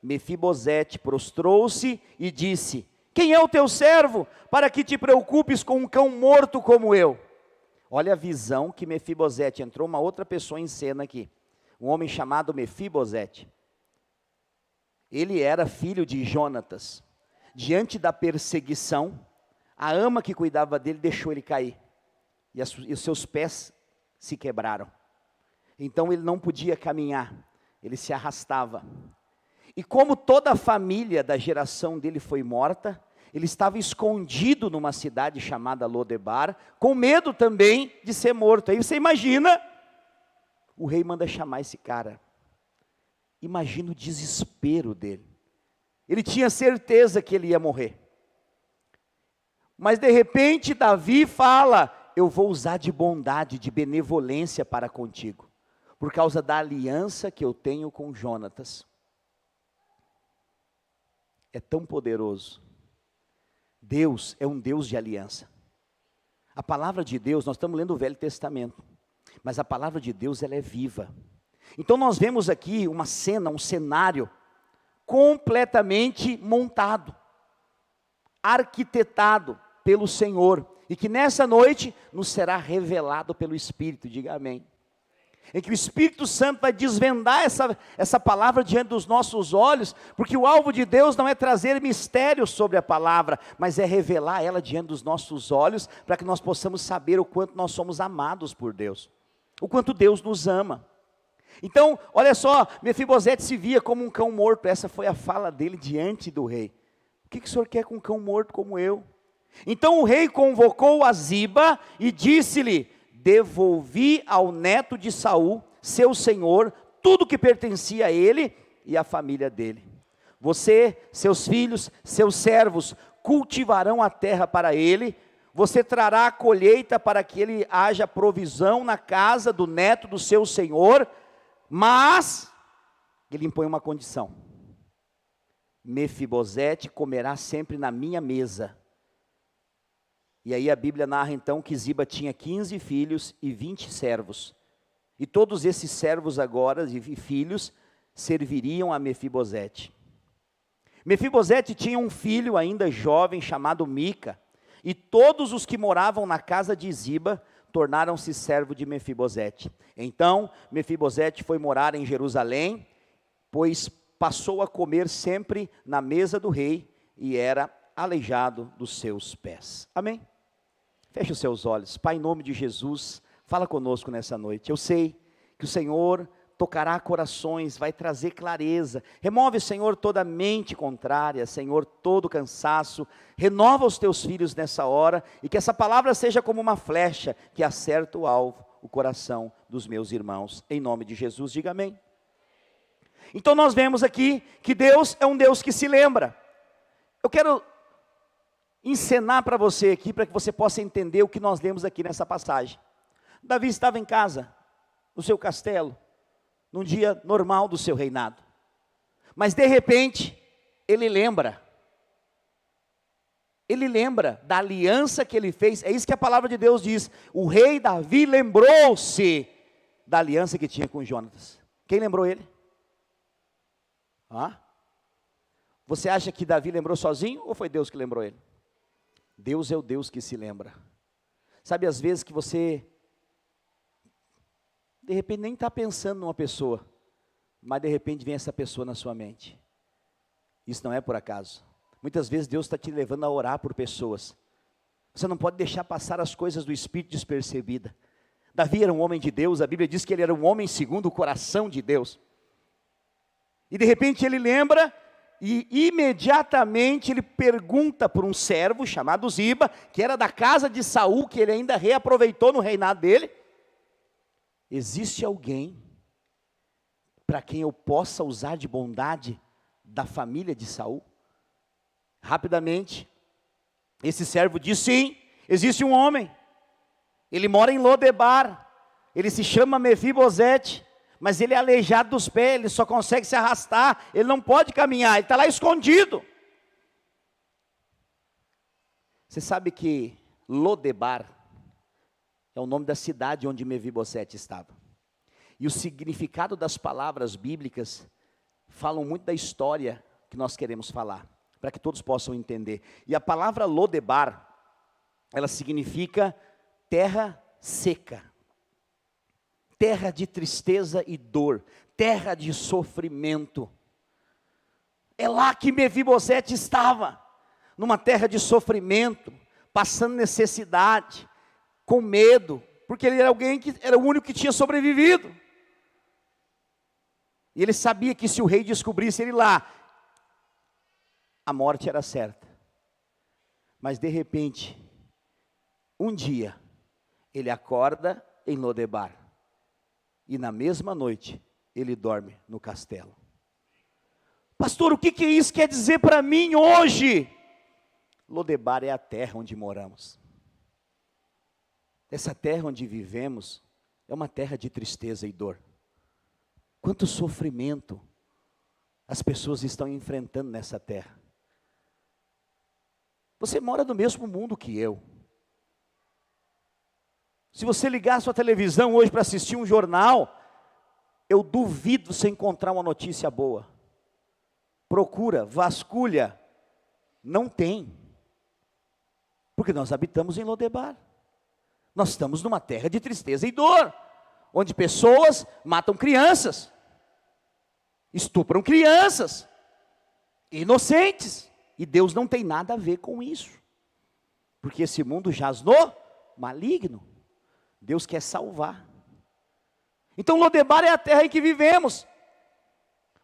Mefibosete prostrou-se e disse: quem é o teu servo, para que te preocupes com um cão morto como eu? Olha a visão que Mefibosete, entrou uma outra pessoa em cena aqui, um homem chamado Mefibosete. Ele era filho de Jonatas. Diante da perseguição, a ama que cuidava dele deixou ele cair, e os seus pés se quebraram. Então ele não podia caminhar, ele se arrastava. E como toda a família da geração dele foi morta, ele estava escondido numa cidade chamada Lodebar, com medo também de ser morto. Aí você imagina, o rei manda chamar esse cara. Imagina o desespero dele. Ele tinha certeza que ele ia morrer. Mas de repente Davi fala: eu vou usar de bondade, de benevolência para contigo, por causa da aliança que eu tenho com Jonatas. É tão poderoso. Deus é um Deus de aliança. A palavra de Deus, nós estamos lendo o Velho Testamento, mas a palavra de Deus, ela é viva. Então nós vemos aqui uma cena, um cenário completamente montado, arquitetado pelo Senhor, e que nessa noite nos será revelado pelo Espírito. Diga amém. Em que o Espírito Santo vai desvendar essa palavra diante dos nossos olhos, porque o alvo de Deus não é trazer mistérios sobre a palavra, mas é revelar ela diante dos nossos olhos, para que nós possamos saber o quanto nós somos amados por Deus, o quanto Deus nos ama. Então, olha só, Mefibosete se via como um cão morto. Essa foi a fala dele diante do rei. O que o senhor quer com um cão morto como eu? Então o rei convocou a Ziba e disse-lhe: devolvi ao neto de Saul, seu senhor, tudo que pertencia a ele e à família dele. Você, seus filhos, seus servos, cultivarão a terra para ele. Você trará a colheita para que ele haja provisão na casa do neto do seu senhor. Mas, ele impõe uma condição: Mefibosete comerá sempre na minha mesa. E aí a Bíblia narra então que Ziba tinha 15 filhos e 20 servos. E todos esses servos agora e filhos serviriam a Mefibosete. Mefibosete tinha um filho ainda jovem chamado Mica. E todos os que moravam na casa de Ziba tornaram-se servo de Mefibosete. Então Mefibosete foi morar em Jerusalém, pois passou a comer sempre na mesa do rei e era aleijado dos seus pés. Amém? Feche os seus olhos. Pai, em nome de Jesus, fala conosco nessa noite. Eu sei que o Senhor tocará corações, vai trazer clareza. Remove, Senhor, toda mente contrária, Senhor, todo cansaço. Renova os teus filhos nessa hora e que essa palavra seja como uma flecha que acerta o alvo, o coração dos meus irmãos. Em nome de Jesus, diga amém. Então nós vemos aqui que Deus é um Deus que se lembra. Eu quero encenar para você aqui, para que você possa entender o que nós lemos aqui nessa passagem. Davi estava em casa, no seu castelo, num dia normal do seu reinado. Mas de repente, ele lembra da aliança que ele fez. É isso que a palavra de Deus diz. O rei Davi lembrou-se da aliança que tinha com Jonatas. Quem lembrou ele? Você acha que Davi lembrou sozinho ou foi Deus que lembrou ele? Deus é o Deus que se lembra. Sabe, às vezes que você, de repente, nem está pensando numa pessoa, mas de repente vem essa pessoa na sua mente. Isso não é por acaso. Muitas vezes Deus está te levando a orar por pessoas. Você não pode deixar passar as coisas do Espírito despercebida. Davi era um homem de Deus, a Bíblia diz que ele era um homem segundo o coração de Deus. E de repente ele lembra, e imediatamente ele pergunta por um servo chamado Ziba, que era da casa de Saul, que ele ainda reaproveitou no reinado dele. Existe alguém para quem eu possa usar de bondade da família de Saul? Rapidamente, esse servo diz: sim, existe um homem. Ele mora em Lodebar, ele se chama Mefibosete, mas ele é aleijado dos pés, ele só consegue se arrastar, ele não pode caminhar, ele está lá escondido. Você sabe que Lodebar é o nome da cidade onde Mefibosete estava. E o significado das palavras bíblicas falam muito da história que nós queremos falar, para que todos possam entender. E a palavra Lodebar, ela significa terra seca, terra de tristeza e dor, terra de sofrimento. É lá que Mefibosete estava, numa terra de sofrimento, passando necessidade, com medo, porque ele era alguém que era o único que tinha sobrevivido. E ele sabia que se o rei descobrisse ele lá, a morte era certa. Mas de repente, um dia, ele acorda em Lodebar. E na mesma noite, ele dorme no castelo. Pastor, o que isso quer dizer para mim hoje? Lodebar é a terra onde moramos. Essa terra onde vivemos é uma terra de tristeza e dor. Quanto sofrimento as pessoas estão enfrentando nessa terra. Você mora no mesmo mundo que eu. Se você ligar a sua televisão hoje para assistir um jornal, eu duvido você encontrar uma notícia boa. Procura, vasculha, não tem. Porque nós habitamos em Lodebar. Nós estamos numa terra de tristeza e dor, onde pessoas matam crianças, estupram crianças, inocentes, e Deus não tem nada a ver com isso. Porque esse mundo jaz no maligno. Deus quer salvar. Então Lodebar é a terra em que vivemos.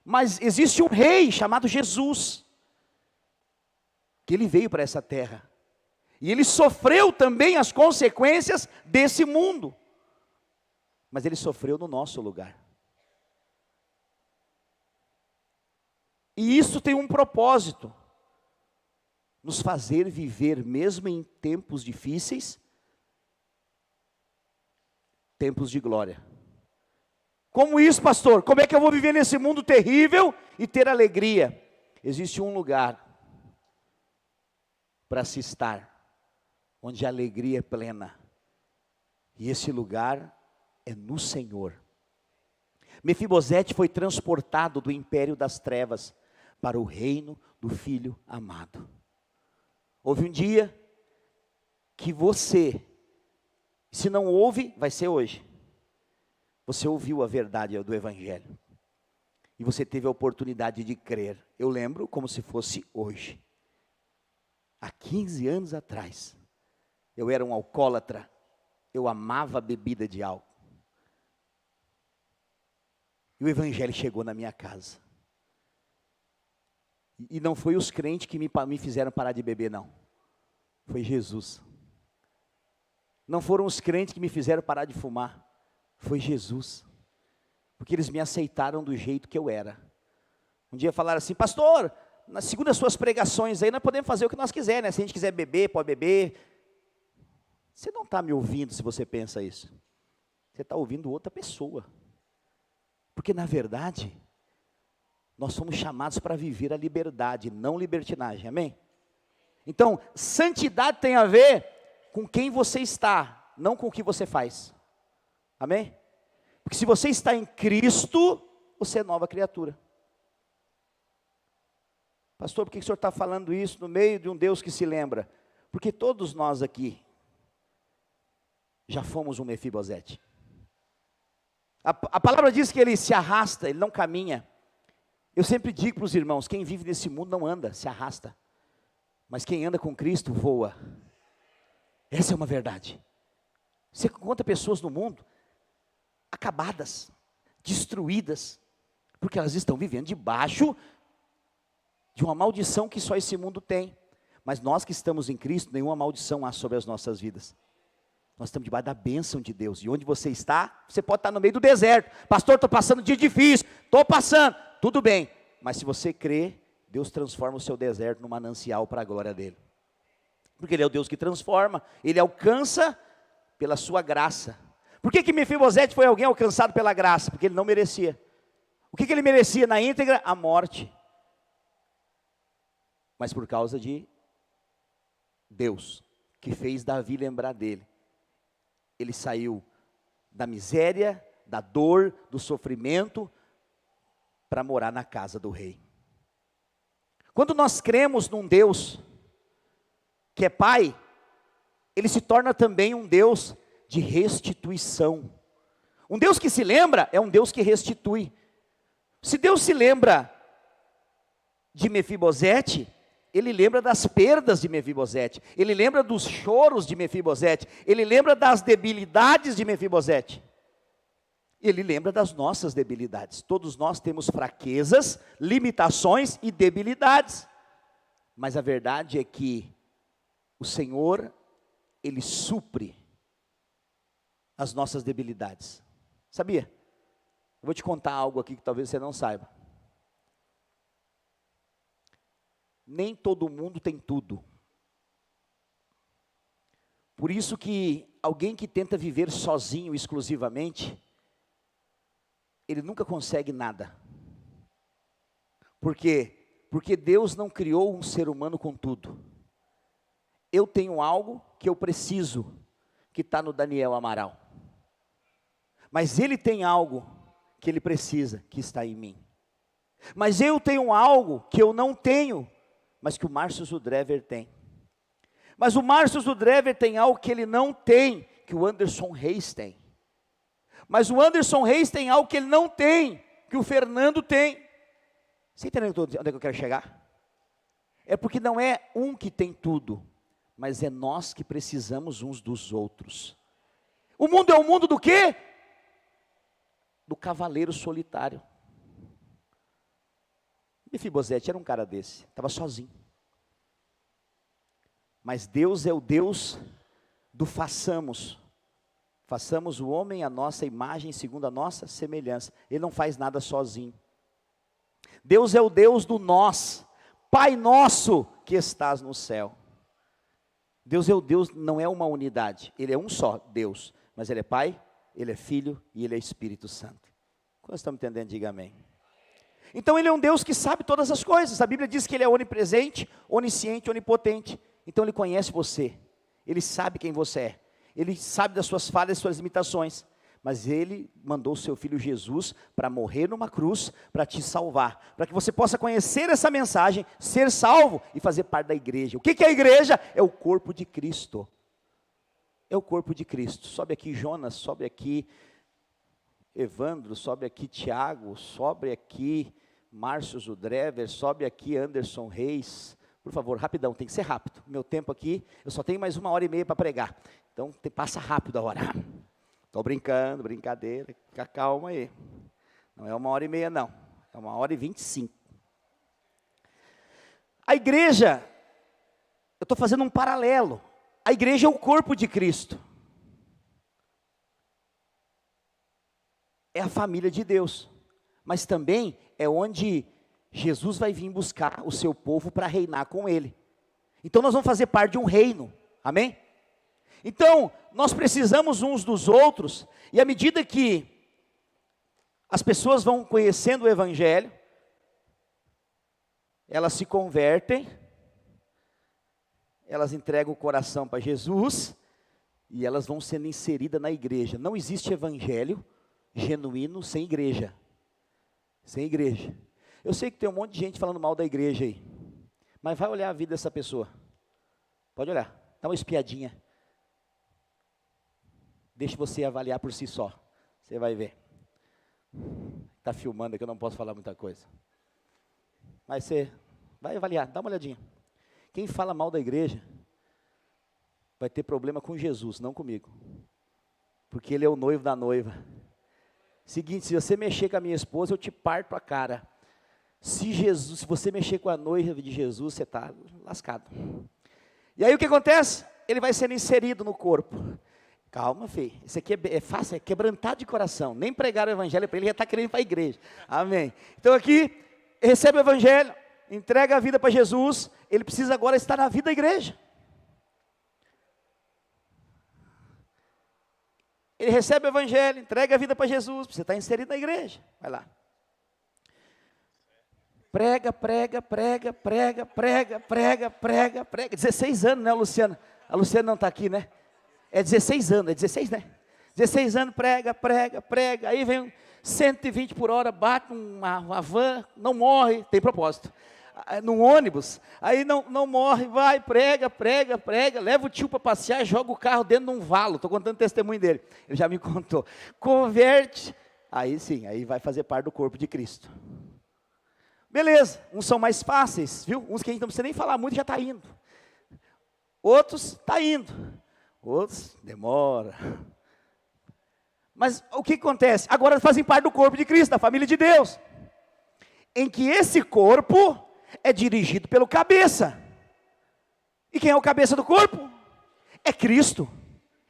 Mas existe um rei chamado Jesus, que ele veio para essa terra. E ele sofreu também as consequências desse mundo. Mas ele sofreu no nosso lugar. E isso tem um propósito: nos fazer viver mesmo em tempos difíceis, tempos de glória. Como isso, pastor? Como é que eu vou viver nesse mundo terrível e ter alegria? Existe um lugar para se estar, onde a alegria é plena. E esse lugar é no Senhor. Mefibosete foi transportado do império das trevas para o reino do Filho amado. Houve um dia que você, se não ouve, vai ser hoje. Você ouviu a verdade do Evangelho. E você teve a oportunidade de crer. Eu lembro como se fosse hoje. Há 15 anos atrás, eu era um alcoólatra. Eu amava a bebida de álcool. E o Evangelho chegou na minha casa. E não foi os crentes que me fizeram parar de beber, não. Foi Jesus. Não foram os crentes que me fizeram parar de fumar. Foi Jesus. Porque eles me aceitaram do jeito que eu era. Um dia falaram assim: pastor, segundo as suas pregações aí, nós podemos fazer o que nós quisermos, né? Se a gente quiser beber, pode beber. Você não está me ouvindo se você pensa isso. Você está ouvindo outra pessoa. Porque na verdade, nós somos chamados para viver a liberdade, não libertinagem, amém? Então, santidade tem a ver com quem você está, não com o que você faz, amém? Porque se você está em Cristo, você é nova criatura. Pastor, por que o senhor está falando isso no meio de um Deus que se lembra? Porque todos nós aqui já fomos um Mefibosete. A palavra diz que ele se arrasta, ele não caminha. Eu sempre digo para os irmãos: quem vive nesse mundo não anda, se arrasta. Mas quem anda com Cristo voa. Essa é uma verdade. Você conta pessoas no mundo acabadas, destruídas, porque elas estão vivendo debaixo de uma maldição que só esse mundo tem. Mas nós que estamos em Cristo, nenhuma maldição há sobre as nossas vidas. Nós estamos debaixo da bênção de Deus. E onde você está, você pode estar no meio do deserto. Pastor, estou passando dia difícil. Estou passando. Tudo bem. Mas se você crê, Deus transforma o seu deserto num manancial para a glória dele. Porque Ele é o Deus que transforma. Ele alcança pela sua graça. Por que Mefibosete foi alguém alcançado pela graça? Porque ele não merecia. O que ele merecia na íntegra? A morte. Mas por causa de Deus, que fez Davi lembrar dele. Ele saiu da miséria, da dor, do sofrimento, para morar na casa do rei. Quando nós cremos num Deus que é Pai, Ele se torna também um Deus de restituição. Um Deus que se lembra é um Deus que restitui. Se Deus se lembra de Mefibosete, Ele lembra das perdas de Mefibosete, Ele lembra dos choros de Mefibosete, Ele lembra das debilidades de Mefibosete, Ele lembra das nossas debilidades. Todos nós temos fraquezas, limitações e debilidades, mas a verdade é que o Senhor, Ele supre as nossas debilidades. Sabia? Eu vou te contar algo aqui que talvez você não saiba. Nem todo mundo tem tudo. Por isso que alguém que tenta viver sozinho exclusivamente, ele nunca consegue nada. Por quê? Porque Deus não criou um ser humano com tudo. Eu tenho algo que eu preciso, que está no Daniel Amaral. Mas ele tem algo que ele precisa, que está em mim. Mas eu tenho algo que eu não tenho, mas que o Márcio Zudrever tem. Mas o Márcio Zudrever tem algo que ele não tem, que o Anderson Reis tem. Mas o Anderson Reis tem algo que ele não tem, que o Fernando tem. Você entende onde é que eu quero chegar? É porque não é um que tem tudo, mas é nós que precisamos uns dos outros. O mundo é o mundo do quê? do cavaleiro solitário. Mefibosete era um cara desse, estava sozinho. Mas Deus é o Deus do façamos. Façamos o homem à nossa imagem, segundo a nossa semelhança. Ele não faz nada sozinho. Deus é o Deus do nós. Pai nosso que estás no céu. Deus é o Deus, não é uma unidade. Ele é um só Deus. Mas Ele é Pai, Ele é Filho e Ele é Espírito Santo. Quando estamos entendendo, diga amém. Então Ele é um Deus que sabe todas as coisas. A Bíblia diz que Ele é onipresente, onisciente, onipotente. Então Ele conhece você. Ele sabe quem você é. Ele sabe das suas falhas, das suas limitações. Mas Ele mandou o seu Filho Jesus para morrer numa cruz, para te salvar. Para que você possa conhecer essa mensagem, ser salvo e fazer parte da igreja. O que é a igreja? É o corpo de Cristo. É o corpo de Cristo. Sobe aqui Jonas, sobe aqui Evandro, sobe aqui Tiago, sobe aqui Márcio Zudrever, sobe aqui Anderson Reis. Por favor, rapidão, tem que ser rápido. Meu tempo aqui, eu só tenho mais 1h30 para pregar. Então, passa rápido a hora. Estou brincando, brincadeira, fica calma aí. Não é 1h30 não, é 1h25. A igreja, eu estou fazendo um paralelo. A igreja é o corpo de Cristo. É a família de Deus. Mas também é onde Jesus vai vir buscar o seu povo para reinar com Ele. Então nós vamos fazer parte de um reino. Amém? Então, nós precisamos uns dos outros, e à medida que as pessoas vão conhecendo o Evangelho, elas se convertem, elas entregam o coração para Jesus, e elas vão sendo inseridas na igreja. Não existe Evangelho genuíno sem igreja. Sem igreja. Eu sei que tem um monte de gente falando mal da igreja aí, mas vai olhar a vida dessa pessoa. Pode olhar, dá uma espiadinha. Deixa você avaliar por si só. Você vai ver. Está filmando aqui, eu não posso falar muita coisa. Mas você vai avaliar, dá uma olhadinha. Quem fala mal da igreja vai ter problema com Jesus, não comigo. Porque Ele é o noivo da noiva. Seguinte, se você mexer com a minha esposa, eu te parto a cara. Se você mexer com a noiva de Jesus, você está lascado. E aí o que acontece? Ele vai sendo inserido no corpo. Calma, filho, isso aqui é fácil, é quebrantar de coração. Nem pregar o evangelho para ele, já está querendo ir para a igreja. Amém. Então aqui, recebe o evangelho, entrega a vida para Jesus, ele precisa agora estar na vida da igreja. Ele recebe o evangelho, entrega a vida para Jesus, você está inserido na igreja. Vai lá. Prega. 16 anos, né, Luciana? A Luciana não está aqui, né? É 16 anos, é 16, né? 16 anos, prega. Aí vem 120 por hora, bate uma van, não morre, tem propósito. Num ônibus, aí não morre, vai, prega, leva o tio para passear, joga o carro dentro de um valo. Estou contando o testemunho dele, ele já me contou. Converte, aí sim, aí vai fazer parte do corpo de Cristo. Beleza, uns são mais fáceis, viu? Uns que a gente não precisa nem falar muito, já está indo. Outros, está indo. Outros, demora. Mas o que acontece? Agora fazem parte do corpo de Cristo, da família de Deus. Em que esse corpo é dirigido pelo cabeça. E quem é o cabeça do corpo? É Cristo.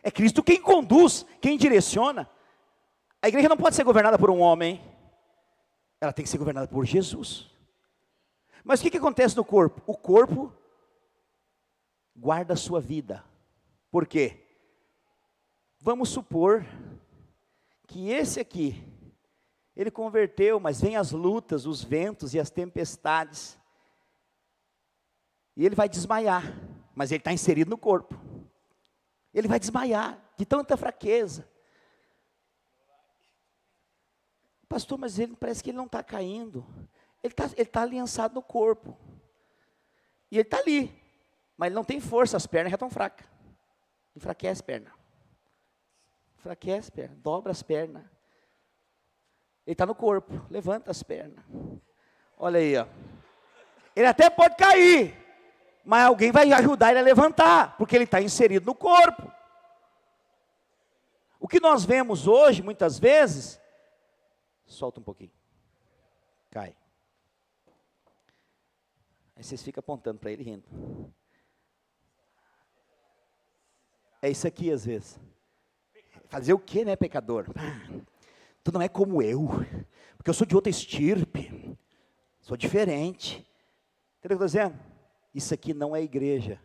É Cristo quem conduz, quem direciona. A igreja não pode ser governada por um homem. Ela tem que ser governada por Jesus. Mas o que acontece no corpo? O corpo guarda a sua vida. Por quê? Vamos supor que esse aqui, ele converteu, mas vem as lutas, os ventos e as tempestades. E ele vai desmaiar, mas ele está inserido no corpo. Ele vai desmaiar de tanta fraqueza. Pastor, mas ele parece que ele não está caindo. Ele tá aliançado no corpo. E ele está ali, mas ele não tem força, as pernas já estão fracas. Enfraquece as pernas, dobra as pernas. Ele está no corpo, levanta as pernas. Olha aí, ó. Ele até pode cair, mas alguém vai ajudar ele a levantar, porque ele está inserido no corpo. O que nós vemos hoje, muitas vezes, Solta um pouquinho. Cai. Aí vocês ficam apontando para ele rindo. É isso aqui às vezes. Fazer o quê, né, pecador? Tu não é como eu, porque eu sou de outra estirpe, sou diferente. Entendeu o que eu estou dizendo? Isso aqui não é igreja.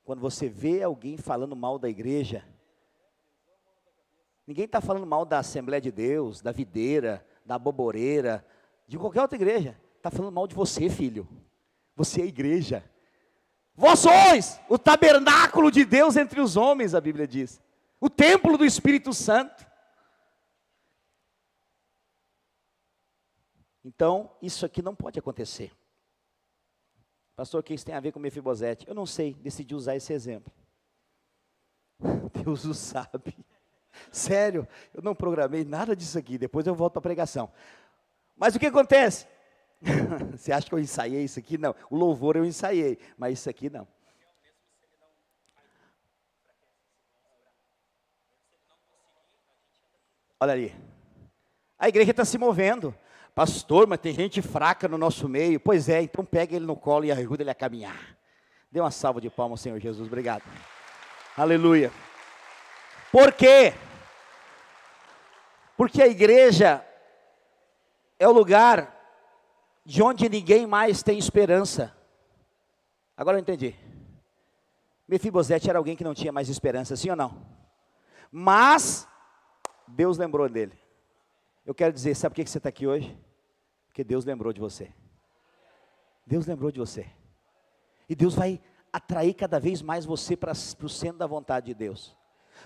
Quando você vê alguém falando mal da igreja, ninguém está falando mal da Assembleia de Deus, da Videira, da Boboreira, de qualquer outra igreja. Está falando mal de você, filho. Você é a igreja. Vós sois o tabernáculo de Deus entre os homens, a Bíblia diz. O templo do Espírito Santo. Então, isso aqui não pode acontecer. Pastor, o que isso tem a ver com Mefibosete? Eu não sei, decidi usar esse exemplo. Deus o sabe. Sério, eu não programei nada disso aqui, depois eu volto para a pregação. Mas o que acontece? Você acha que eu ensaiei isso aqui? Não, o louvor eu ensaiei, mas isso aqui não. Olha ali, a igreja está se movendo. Pastor, mas tem gente fraca no nosso meio. Pois é, então pega ele no colo e ajuda ele a caminhar. Dê uma salva de palmas ao Senhor Jesus, obrigado. Aleluia. Por quê? Porque a igreja é o lugar de onde ninguém mais tem esperança. Agora eu entendi. Mefibosete era alguém que não tinha mais esperança, sim ou não? Mas Deus lembrou dele. Eu quero dizer, sabe por que você está aqui hoje? Porque Deus lembrou de você. Deus lembrou de você. E Deus vai atrair cada vez mais você para o centro da vontade de Deus.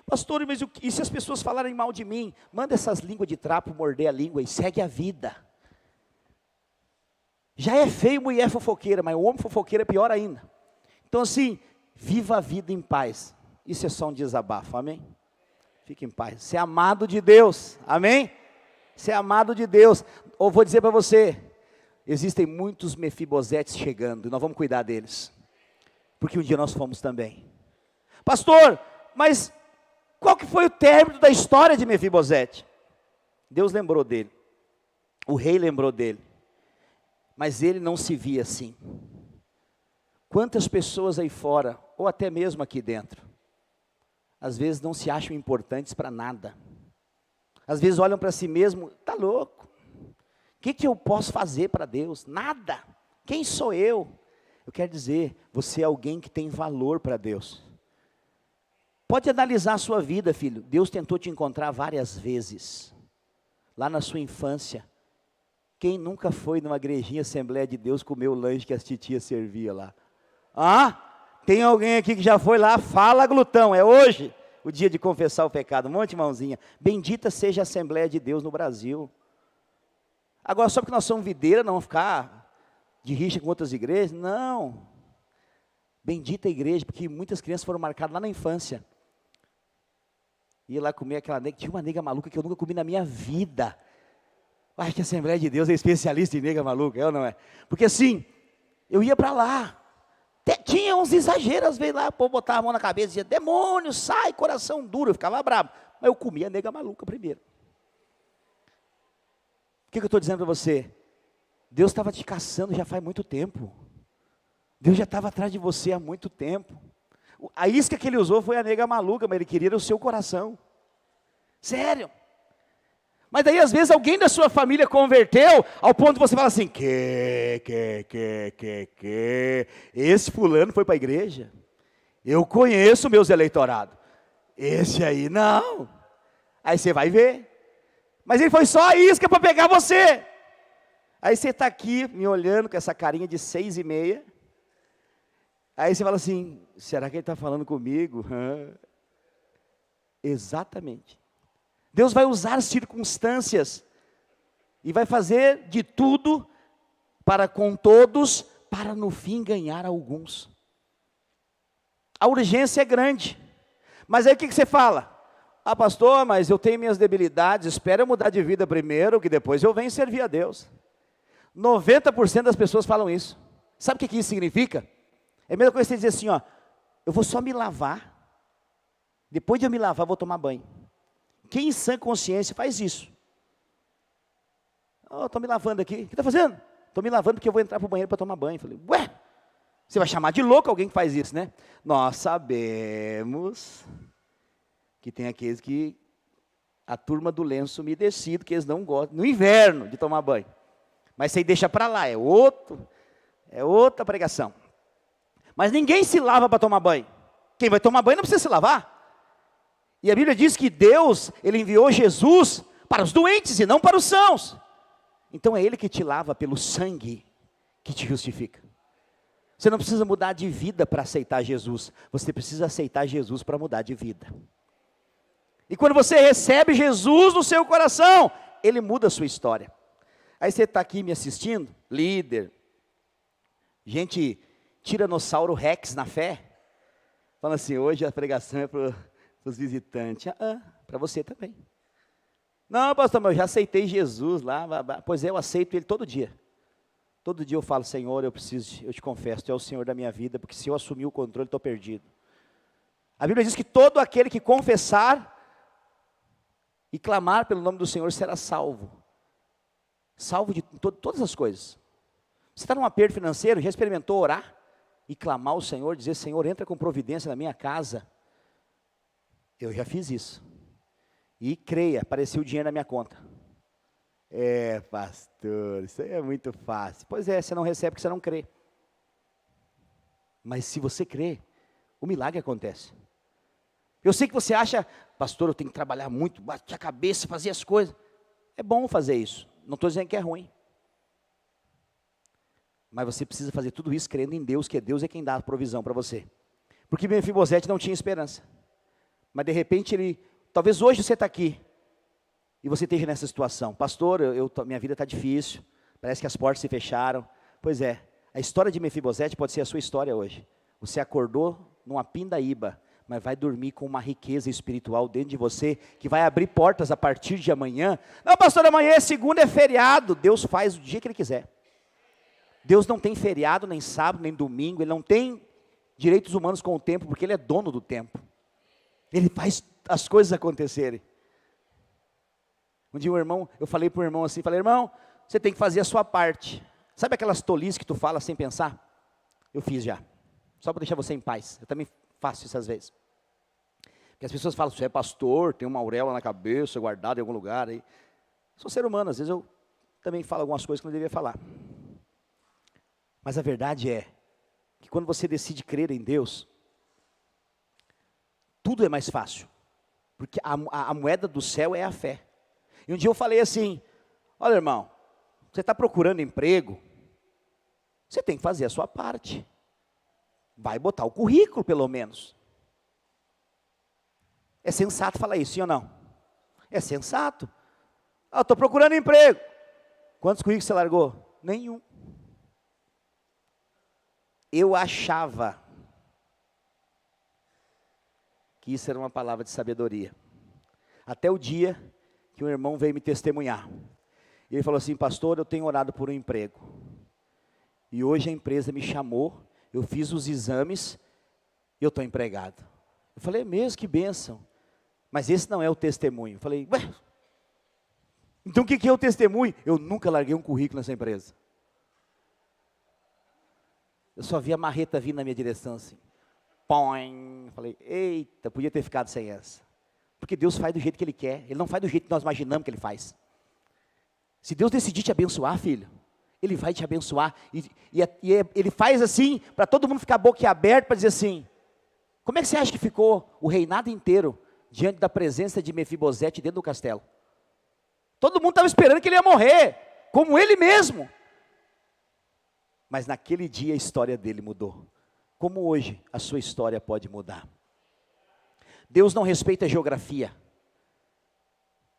Pastor, mas e se as pessoas falarem mal de mim? Manda essas línguas de trapo morder a língua e segue a vida. Já é feio mulher fofoqueira, mas o homem fofoqueiro é pior ainda. Então assim, viva a vida em paz. Isso é só um desabafo, amém? Fique em paz. Você é amado de Deus, amém? Você é amado de Deus. Ou vou dizer para você, existem muitos Mefibosetes chegando, e nós vamos cuidar deles. Porque um dia nós fomos também. Pastor, mas qual que foi o término da história de Mefibosete? Deus lembrou dele. O rei lembrou dele. Mas ele não se via assim. Quantas pessoas aí fora, ou até mesmo aqui dentro, às vezes não se acham importantes para nada. Às vezes olham para si mesmo, tá louco. O que eu posso fazer para Deus? Nada. Quem sou eu? Eu quero dizer, você é alguém que tem valor para Deus. Pode analisar a sua vida, filho. Deus tentou te encontrar várias vezes. Lá na sua infância. Quem nunca foi numa igrejinha Assembleia de Deus comer o lanche que as titias servia lá? Ah, tem alguém aqui que já foi lá? Fala, glutão, é hoje o dia de confessar o pecado. Um monte de mãozinha. Bendita seja a Assembleia de Deus no Brasil. Agora, só porque nós somos videira, não vamos ficar de rixa com outras igrejas? Não. Bendita a igreja, porque muitas crianças foram marcadas lá na infância. Ia lá comer aquela nega, tinha uma nega maluca que eu nunca comi na minha vida. Acho que a Assembleia de Deus é especialista em nega maluca, é ou não é? Porque assim, eu ia para lá, tinha uns exageros, às vezes lá, o povo botava a mão na cabeça e dizia, demônio, sai, coração duro, eu ficava bravo. Mas eu comia a nega maluca primeiro. O que eu estou dizendo para você? Deus estava te caçando já faz muito tempo. Deus já estava atrás de você há muito tempo. A isca que ele usou foi a nega maluca, mas ele queria o seu coração. Sério. Mas daí às vezes alguém da sua família converteu, ao ponto de você falar assim, esse fulano foi para a igreja? Eu conheço meus eleitorados. Esse aí não. Aí você vai ver. Mas ele foi só a isca para pegar você. Aí você está aqui me olhando com essa carinha de 6,5. Aí você fala assim, será que ele está falando comigo? Exatamente. Deus vai usar circunstâncias e vai fazer de tudo para com todos, para no fim ganhar alguns. A urgência é grande. Mas aí o que você fala? Ah, pastor, mas eu tenho minhas debilidades, espera eu mudar de vida primeiro, que depois eu venho servir a Deus. 90% das pessoas falam isso. Sabe o que isso significa? É a mesma coisa que você dizer assim, ó, eu vou só me lavar, depois de eu me lavar, vou tomar banho. Quem em sã consciência faz isso? Oh, estou me lavando aqui. O que está fazendo? Estou me lavando porque eu vou entrar para o banheiro para tomar banho. Falei, ué, você vai chamar de louco alguém que faz isso, né? Nós sabemos que tem aqueles que, a turma do lenço umedecido, que eles não gostam, no inverno, de tomar banho. Mas isso aí deixa para lá, é outra pregação. Mas ninguém se lava para tomar banho. Quem vai tomar banho não precisa se lavar. E a Bíblia diz que Deus, Ele enviou Jesus para os doentes e não para os sãos. Então é Ele que te lava pelo sangue que te justifica. Você não precisa mudar de vida para aceitar Jesus. Você precisa aceitar Jesus para mudar de vida. E quando você recebe Jesus no seu coração, Ele muda a sua história. Aí você está aqui me assistindo, líder, gente tiranossauro rex na fé, falando assim, hoje a pregação é para os visitantes. Para você também. Não, pastor, mas eu já aceitei Jesus lá. Pois é, eu aceito Ele todo dia. Todo dia eu falo, Senhor, eu te confesso, Tu é o Senhor da minha vida, porque se eu assumir o controle, estou perdido. A Bíblia diz que todo aquele que confessar e clamar pelo nome do Senhor será salvo. Salvo de todas as coisas. Você está num aperto financeiro, já experimentou orar e clamar ao Senhor, dizer, Senhor, entra com providência na minha casa? Eu já fiz isso. E creia, apareceu o dinheiro na minha conta. Pastor, isso aí é muito fácil. Pois é, você não recebe porque você não crê. Mas se você crê, o milagre acontece. Eu sei que você acha, pastor, eu tenho que trabalhar muito, bater a cabeça, fazer as coisas. É bom fazer isso, não estou dizendo que é ruim. Mas você precisa fazer tudo isso crendo em Deus, que Deus é quem dá a provisão para você. Porque Mefibosete não tinha esperança. Mas de repente talvez hoje você está aqui, e você esteja nessa situação. Pastor, minha vida está difícil, parece que as portas se fecharam. Pois é, a história de Mefibosete pode ser a sua história hoje. Você acordou numa pindaíba, mas vai dormir com uma riqueza espiritual dentro de você, que vai abrir portas a partir de amanhã. Não, pastor, amanhã é segunda, é feriado. Deus faz o dia que Ele quiser. Deus não tem feriado, nem sábado, nem domingo. Ele não tem direitos humanos com o tempo, porque Ele é dono do tempo. Ele faz as coisas acontecerem. Um dia eu falei para o irmão assim, irmão, você tem que fazer a sua parte. Sabe aquelas tolices que tu fala sem pensar? Eu fiz já, só para deixar você em paz. Eu também faço isso às vezes. Porque as pessoas falam, você é pastor, tem uma auréola na cabeça, guardada em algum lugar. Aí. Sou ser humano, às vezes eu também falo algumas coisas que não devia falar. Mas a verdade é, que quando você decide crer em Deus, tudo é mais fácil. Porque a moeda do céu é a fé. E um dia eu falei assim, olha irmão, você está procurando emprego, você tem que fazer a sua parte. Vai botar o currículo pelo menos. É sensato falar isso, sim ou não? É sensato. Eu estou procurando emprego. Quantos currículos você largou? Nenhum. Eu achava que isso era uma palavra de sabedoria. Até o dia que um irmão veio me testemunhar. E ele falou assim, pastor, eu tenho orado por um emprego. E hoje a empresa me chamou, eu fiz os exames e eu estou empregado. Eu falei, é mesmo, que bênção. Mas esse não é o testemunho. Eu falei, ué, então o que é o testemunho? Eu nunca larguei um currículo nessa empresa. Eu só vi a marreta vindo na minha direção assim. Põe. Falei, eita, podia ter ficado sem essa. Porque Deus faz do jeito que Ele quer. Ele não faz do jeito que nós imaginamos que Ele faz. Se Deus decidir te abençoar, filho, Ele vai te abençoar. Ele faz assim, para todo mundo ficar boquiaberto, para dizer assim, como é que você acha que ficou o reinado inteiro, diante da presença de Mefibosete dentro do castelo? Todo mundo estava esperando que ele ia morrer, como ele mesmo. Mas naquele dia a história dele mudou. Como hoje a sua história pode mudar. Deus não respeita a geografia.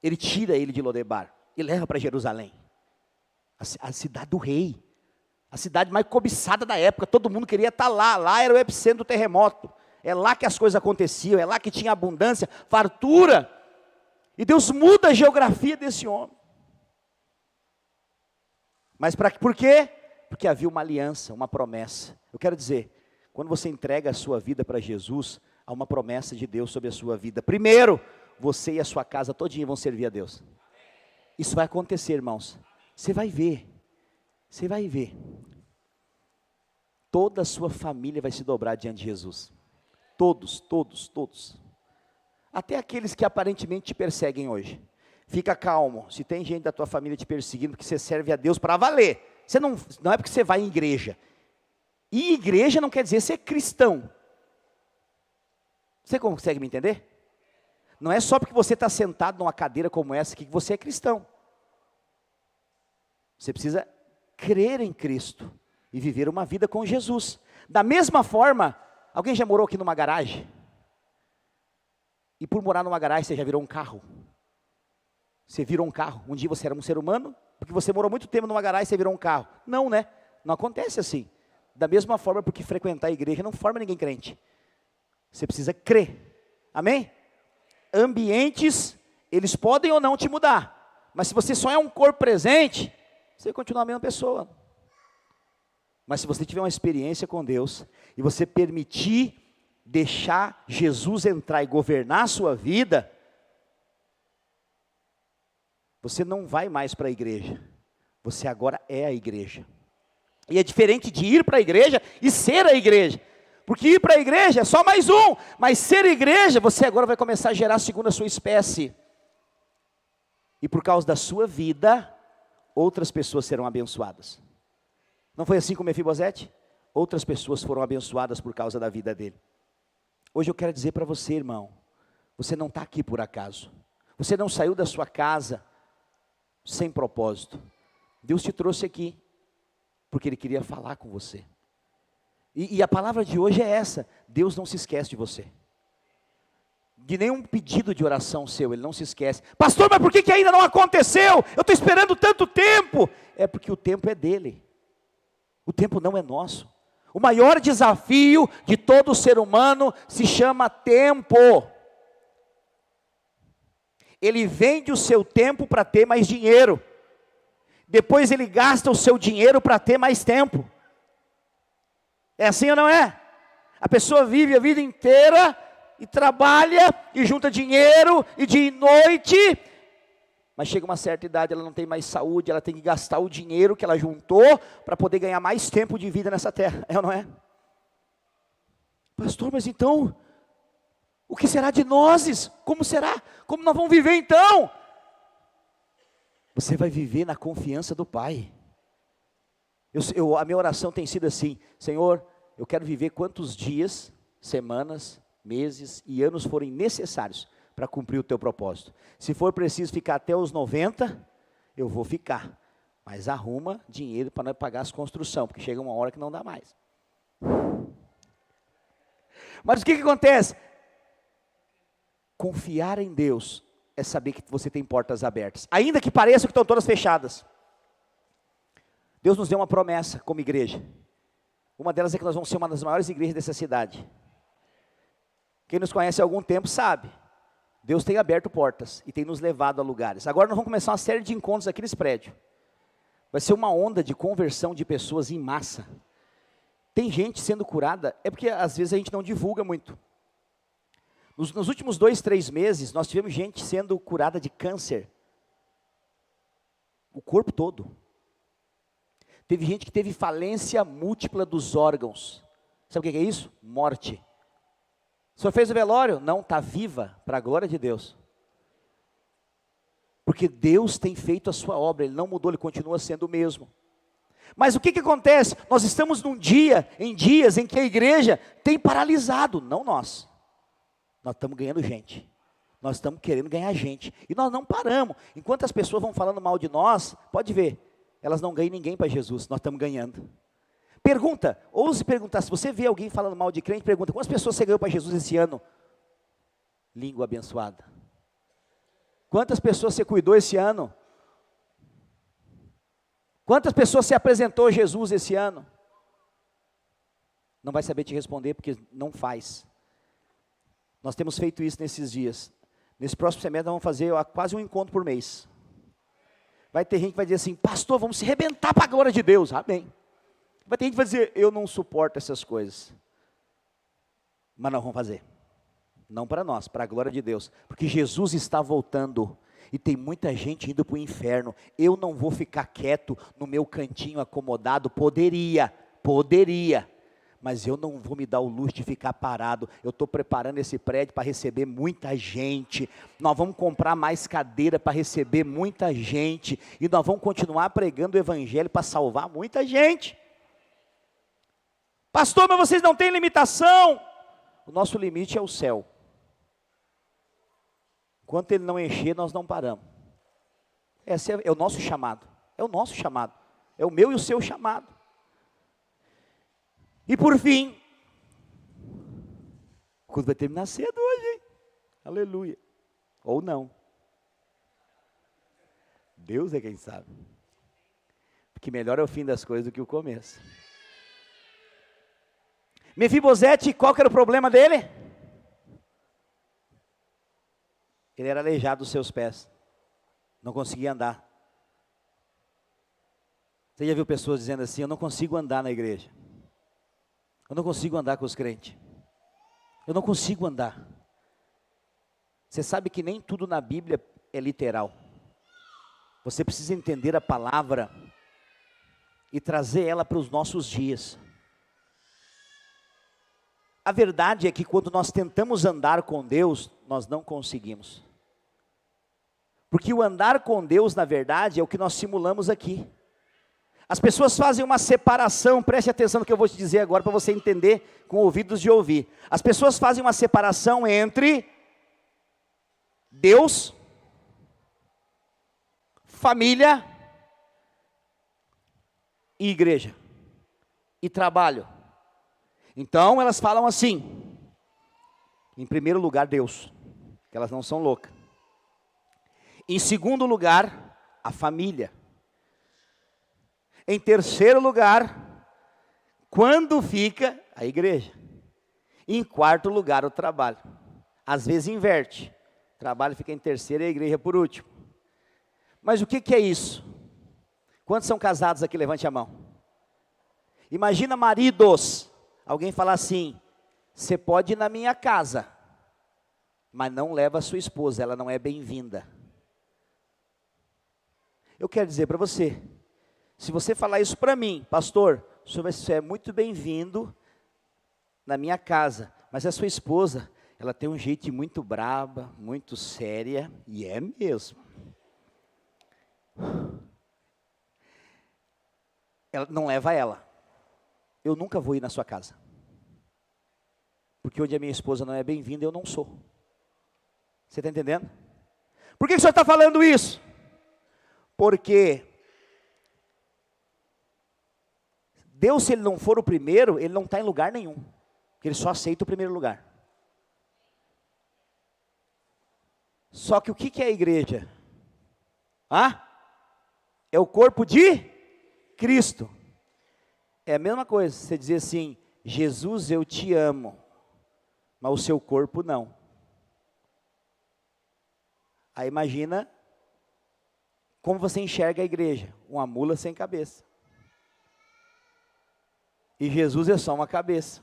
Ele tira ele de Lodebar e leva para Jerusalém. A cidade do rei. A cidade mais cobiçada da época. Todo mundo queria estar lá. Lá era o epicentro do terremoto. É lá que as coisas aconteciam. É lá que tinha abundância, fartura. E Deus muda a geografia desse homem. Mas por quê? Porque havia uma aliança, uma promessa. Eu quero dizer, quando você entrega a sua vida para Jesus, há uma promessa de Deus sobre a sua vida. Primeiro, você e a sua casa todinha vão servir a Deus. Isso vai acontecer, irmãos. Você vai ver. Você vai ver. Toda a sua família vai se dobrar diante de Jesus. Todos, todos, todos. Até aqueles que aparentemente te perseguem hoje. Fica calmo. Se tem gente da tua família te perseguindo, porque você serve a Deus para valer. Você não é porque você vai em igreja. E igreja não quer dizer ser cristão. Você consegue me entender? Não é só porque você está sentado numa cadeira como essa que você é cristão. Você precisa crer em Cristo e viver uma vida com Jesus. Da mesma forma, alguém já morou aqui numa garagem? E por morar numa garagem você já virou um carro? Você virou um carro. Um dia você era um ser humano, porque você morou muito tempo numa garagem e você virou um carro. Não, né? Não acontece assim. Da mesma forma, porque frequentar a igreja não forma ninguém crente. Você precisa crer. Amém? Ambientes, eles podem ou não te mudar. Mas se você só é um corpo presente, você vai continuar a mesma pessoa. Mas se você tiver uma experiência com Deus, e você permitir deixar Jesus entrar e governar a sua vida, você não vai mais para a igreja. Você agora é a igreja. E é diferente de ir para a igreja e ser a igreja. Porque ir para a igreja é só mais um. Mas ser igreja, você agora vai começar a gerar segundo a sua espécie. E por causa da sua vida, outras pessoas serão abençoadas. Não foi assim com Mefibosete? Outras pessoas foram abençoadas por causa da vida dele. Hoje eu quero dizer para você, irmão, você não está aqui por acaso. Você não saiu da sua casa sem propósito. Deus te trouxe aqui, porque Ele queria falar com você. E a palavra de hoje é essa: Deus não se esquece de você. De nenhum pedido de oração seu, Ele não se esquece. Pastor, mas por que ainda não aconteceu? Eu estou esperando tanto tempo. É porque o tempo é dele. O tempo não é nosso. O maior desafio de todo ser humano se chama tempo. Ele vende o seu tempo para ter mais dinheiro. Depois ele gasta o seu dinheiro para ter mais tempo. É assim ou não é? A pessoa vive a vida inteira e trabalha e junta dinheiro e dia e noite, mas chega uma certa idade, ela não tem mais saúde, ela tem que gastar o dinheiro que ela juntou para poder ganhar mais tempo de vida nessa terra. É ou não é? Pastor, mas então, o que será de nós? Como será? Como nós vamos viver então? Você vai viver na confiança do Pai. A minha oração tem sido assim: Senhor, eu quero viver quantos dias, semanas, meses e anos forem necessários para cumprir o teu propósito. Se for preciso ficar até os 90, eu vou ficar. Mas arruma dinheiro para nós pagar as construções, porque chega uma hora que não dá mais. Mas o que acontece? Confiar em Deus é saber que você tem portas abertas, ainda que pareça que estão todas fechadas. Deus nos deu uma promessa como igreja. Uma delas é que nós vamos ser uma das maiores igrejas dessa cidade. Quem nos conhece há algum tempo sabe. Deus tem aberto portas e tem nos levado a lugares. Agora nós vamos começar uma série de encontros aqui nesse prédio. Vai ser uma onda de conversão de pessoas em massa. Tem gente sendo curada, é porque às vezes a gente não divulga muito. Nos últimos 2, 3 meses, nós tivemos gente sendo curada de câncer. O corpo todo. Teve gente que teve falência múltipla dos órgãos. Sabe o que é isso? Morte. O senhor fez o velório? Não, está viva, para a glória de Deus. Porque Deus tem feito a sua obra, Ele não mudou, Ele continua sendo o mesmo. Mas o que acontece? Nós estamos em dias em que a igreja tem paralisado, não nós. Nós estamos ganhando gente. Nós estamos querendo ganhar gente. E nós não paramos. Enquanto as pessoas vão falando mal de nós, pode ver, elas não ganham ninguém para Jesus, nós estamos ganhando. Pergunta, ouse perguntar, se você vê alguém falando mal de crente, pergunta, quantas pessoas você ganhou para Jesus esse ano? Língua abençoada. Quantas pessoas você cuidou esse ano? Quantas pessoas você apresentou a Jesus esse ano? Não vai saber te responder porque não faz. Nós temos feito isso nesses dias. Nesse próximo semestre nós vamos fazer quase um encontro por mês. Vai ter gente que vai dizer assim, pastor, vamos se arrebentar para a glória de Deus. Amém. Vai ter gente que vai dizer, eu não suporto essas coisas. Mas nós vamos fazer. Não para nós, para a glória de Deus. Porque Jesus está voltando. E tem muita gente indo para o inferno. Eu não vou ficar quieto no meu cantinho acomodado. Poderia, mas eu não vou me dar o luxo de ficar parado. Eu estou preparando esse prédio para receber muita gente. Nós vamos comprar mais cadeira para receber muita gente. E nós vamos continuar pregando o evangelho para salvar muita gente. Pastor, mas vocês não têm limitação. O nosso limite é o céu. Enquanto ele não encher, nós não paramos. Esse é o nosso chamado. É o nosso chamado. É o meu e o seu chamado. E por fim, o culto vai terminar cedo hoje, hein? Aleluia. Ou não. Deus é quem sabe. Porque melhor é o fim das coisas do que o começo. Mefibosete, qual que era o problema dele? Ele era aleijado dos seus pés. Não conseguia andar. Você já viu pessoas dizendo assim, eu não consigo andar na igreja. Eu não consigo andar com os crentes. Eu não consigo andar. Você sabe que nem tudo na Bíblia é literal. Você precisa entender a palavra e trazer ela para os nossos dias. A verdade é que quando nós tentamos andar com Deus, nós não conseguimos. Porque o andar com Deus, na verdade, é o que nós simulamos aqui. As pessoas fazem uma separação, preste atenção no que eu vou te dizer agora, para você entender com ouvidos de ouvir. As pessoas fazem uma separação entre Deus, família e igreja, e trabalho. Então elas falam assim, em primeiro lugar Deus, que elas não são loucas. Em segundo lugar, a família. Em terceiro lugar, quando fica a igreja. Em quarto lugar, o trabalho. Às vezes inverte. O trabalho fica em terceiro e a igreja por último. Mas o que é isso? Quantos são casados aqui? Levante a mão. Imagina maridos. Alguém falar assim, você pode ir na minha casa, mas não leva a sua esposa, ela não é bem-vinda. Eu quero dizer para você, se você falar isso para mim, pastor, o senhor é muito bem-vindo na minha casa, mas a sua esposa, ela tem um jeito muito braba, muito séria, e é mesmo. Ela não leva ela. Eu nunca vou ir na sua casa. Porque onde a minha esposa não é bem-vinda, eu não sou. Você está entendendo? Por que o senhor está falando isso? Porque Deus, se Ele não for o primeiro, Ele não está em lugar nenhum. Porque Ele só aceita o primeiro lugar. Só que o que é a igreja? É o corpo de Cristo. É a mesma coisa, você dizer assim, Jesus, eu te amo, mas o seu corpo não. Aí imagina como você enxerga a igreja, uma mula sem cabeça. E Jesus é só uma cabeça.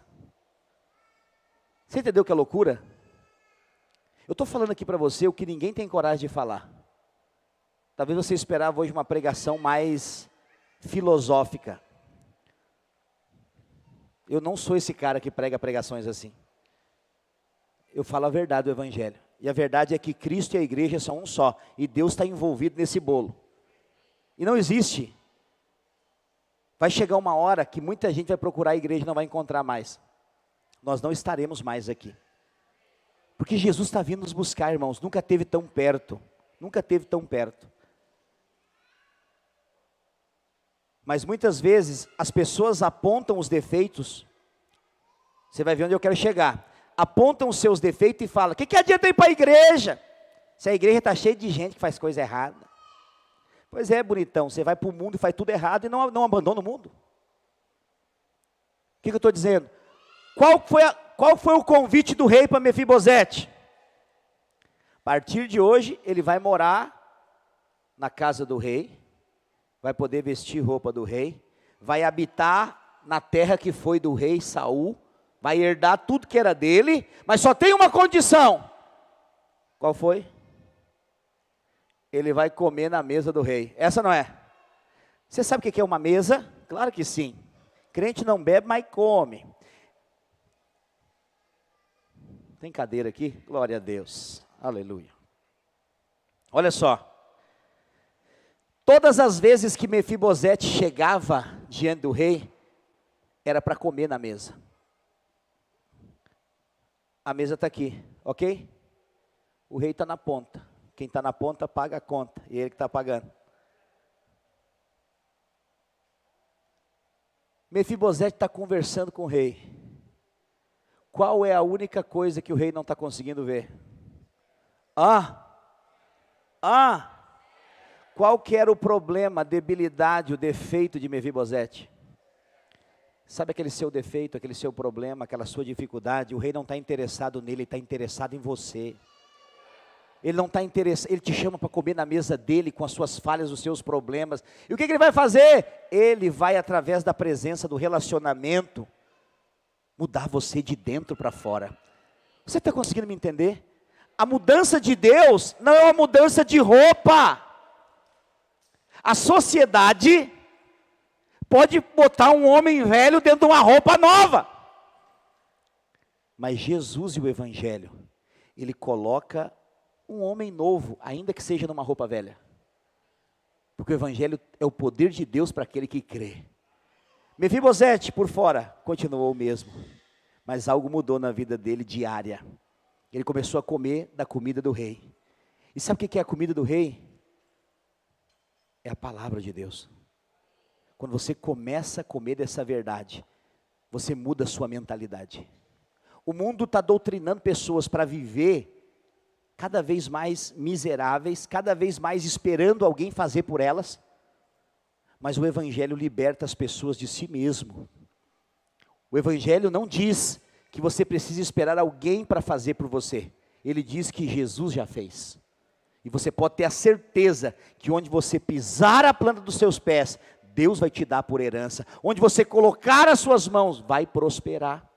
Você entendeu que é loucura? Eu estou falando aqui para você o que ninguém tem coragem de falar. Talvez você esperava hoje uma pregação mais filosófica. Eu não sou esse cara que prega pregações assim. Eu falo a verdade do evangelho. E a verdade é que Cristo e a igreja são um só. E Deus está envolvido nesse bolo. E não existe. Vai chegar uma hora que muita gente vai procurar a igreja e não vai encontrar mais. Nós não estaremos mais aqui. Porque Jesus está vindo nos buscar, irmãos. Nunca esteve tão perto. Nunca esteve tão perto. Mas muitas vezes as pessoas apontam os defeitos. Você vai ver onde eu quero chegar. Apontam os seus defeitos e falam, o que adianta ir para a igreja? Se a igreja está cheia de gente que faz coisa errada. Pois é, bonitão, você vai para o mundo e faz tudo errado e não abandona o mundo. O que eu estou dizendo? Qual foi o convite do rei para Mefibosete? A partir de hoje, ele vai morar na casa do rei, vai poder vestir roupa do rei, vai habitar na terra que foi do rei Saul, vai herdar tudo que era dele, mas só tem uma condição. Qual foi? ele vai comer na mesa do rei. Essa não é? Você sabe o que é uma mesa? Claro que sim. Crente não bebe, mas come. Tem cadeira aqui? Glória a Deus. Aleluia. Olha só. Todas as vezes que Mefibosete chegava diante do rei, era para comer na mesa. A mesa está aqui, ok? O rei está na ponta. Quem está na ponta paga a conta, e ele que está pagando. Mefibosete está conversando com o rei. Qual é a única coisa que o rei não está conseguindo ver? Qual que era o problema, a debilidade, o defeito de Mefibosete? Sabe aquele seu defeito, aquele seu problema, aquela sua dificuldade? O rei não está interessado nele, ele está interessado em você. Ele não está interessado, ele te chama para comer na mesa dele com as suas falhas, os seus problemas. E o que ele vai fazer? Ele vai, através da presença, do relacionamento, mudar você de dentro para fora. Você está conseguindo me entender? A mudança de Deus não é uma mudança de roupa. A sociedade pode botar um homem velho dentro de uma roupa nova. Mas Jesus e o Evangelho, ele coloca um homem novo, ainda que seja numa roupa velha. Porque o Evangelho é o poder de Deus para aquele que crê. Mefibosete, por fora, continuou o mesmo. Mas algo mudou na vida dele diária. Ele começou a comer da comida do rei. E sabe o que é a comida do rei? É a palavra de Deus. Quando você começa a comer dessa verdade, você muda a sua mentalidade. O mundo está doutrinando pessoas para viver cada vez mais miseráveis, cada vez mais esperando alguém fazer por elas. Mas o Evangelho liberta as pessoas de si mesmo. O Evangelho não diz que você precisa esperar alguém para fazer por você. Ele diz que Jesus já fez. E você pode ter a certeza que onde você pisar a planta dos seus pés, Deus vai te dar por herança. Onde você colocar as suas mãos, vai prosperar.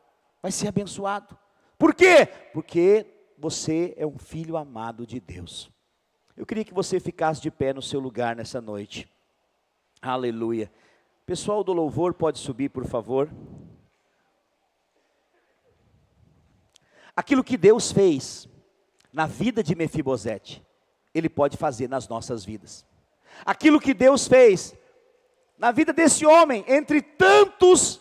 Vai ser abençoado. Por quê? Porque você é um filho amado de Deus. Eu queria que você ficasse de pé no seu lugar nessa noite. Aleluia. Pessoal do louvor, pode subir, por favor. Aquilo que Deus fez na vida de Mefibosete, Ele pode fazer nas nossas vidas. Aquilo que Deus fez na vida desse homem, entre tantos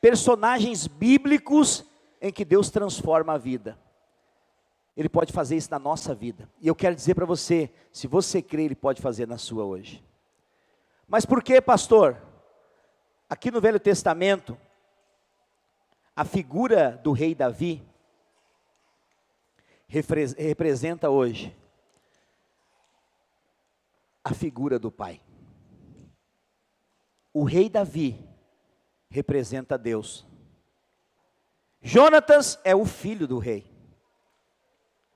personagens bíblicos em que Deus transforma a vida, Ele pode fazer isso na nossa vida. E eu quero dizer para você, se você crê, Ele pode fazer na sua hoje. Mas por que, pastor? Aqui no Velho Testamento, a figura do rei Davi representa hoje a figura do pai. O rei Davi representa Deus. Jonatas é o filho do rei.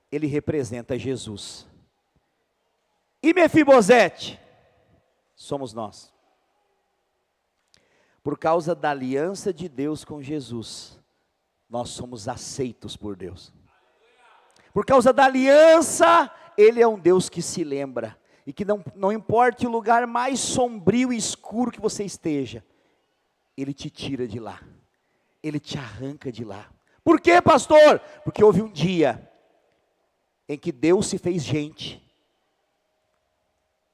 Ele representa Jesus. E Mefibosete somos nós. Por causa da aliança de Deus com Jesus, nós somos aceitos por Deus. Por causa da aliança, Ele é um Deus que se lembra. E que não importa o lugar mais sombrio e escuro que você esteja, Ele te tira de lá. Ele te arranca de lá. Por quê, pastor? Porque houve um dia em que Deus se fez gente.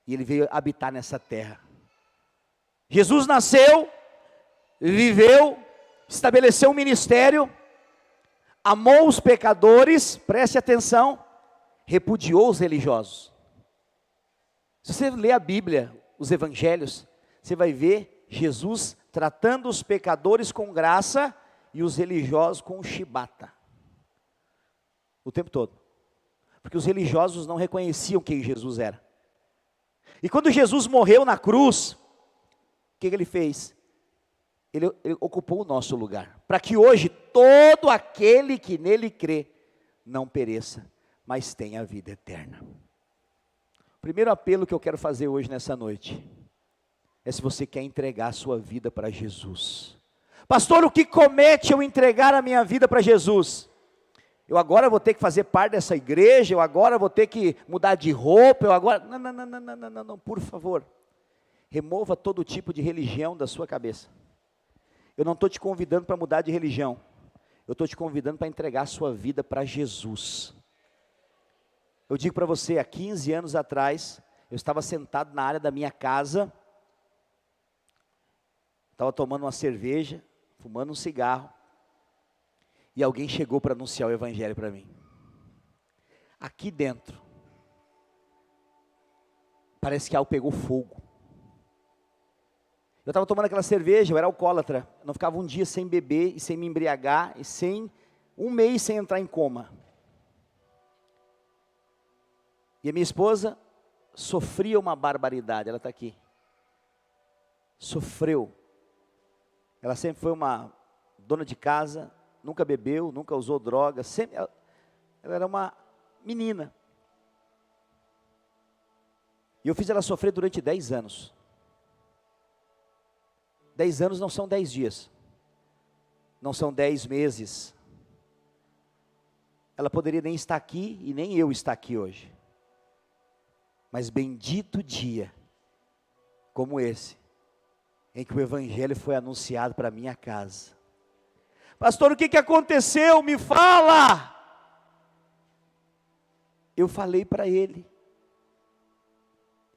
E Ele veio habitar nessa terra. Jesus nasceu, viveu, estabeleceu um ministério, amou os pecadores, preste atenção, repudiou os religiosos. Se você ler a Bíblia, os evangelhos, você vai ver Jesus tratando os pecadores com graça e os religiosos com chibata. O tempo todo. Porque os religiosos não reconheciam quem Jesus era. E quando Jesus morreu na cruz, o que Ele fez? Ele ocupou o nosso lugar, para que hoje todo aquele que nele crê, não pereça, mas tenha a vida eterna. O primeiro apelo que eu quero fazer hoje nessa noite, é se você quer entregar a sua vida para Jesus. Pastor, o que comete eu entregar a minha vida para Jesus? eu agora vou ter que fazer parte dessa igreja, eu agora vou ter que mudar de roupa, eu agora... Não, por favor. Remova todo tipo de religião da sua cabeça. Eu não estou te convidando para mudar de religião. Eu estou te convidando para entregar a sua vida para Jesus. Eu digo para você, há 15 anos atrás, eu estava sentado na área da minha casa, estava tomando uma cerveja, fumando um cigarro, e alguém chegou para anunciar o evangelho para mim. Aqui dentro, parece que algo pegou fogo. Eu estava tomando aquela cerveja, eu era alcoólatra, não ficava um dia sem beber, e sem me embriagar, e um mês sem entrar em coma. E a minha esposa sofria uma barbaridade, ela está aqui. Sofreu. Ela sempre foi uma dona de casa, nunca bebeu, nunca usou droga, ela era uma menina. E eu fiz ela sofrer durante 10 anos. 10 anos não são 10 dias, não são 10 meses. Ela poderia nem estar aqui e nem eu estar aqui hoje. Mas bendito dia, como esse, em que o evangelho foi anunciado para minha casa. Pastor, o que aconteceu? Me fala! Eu falei para ele,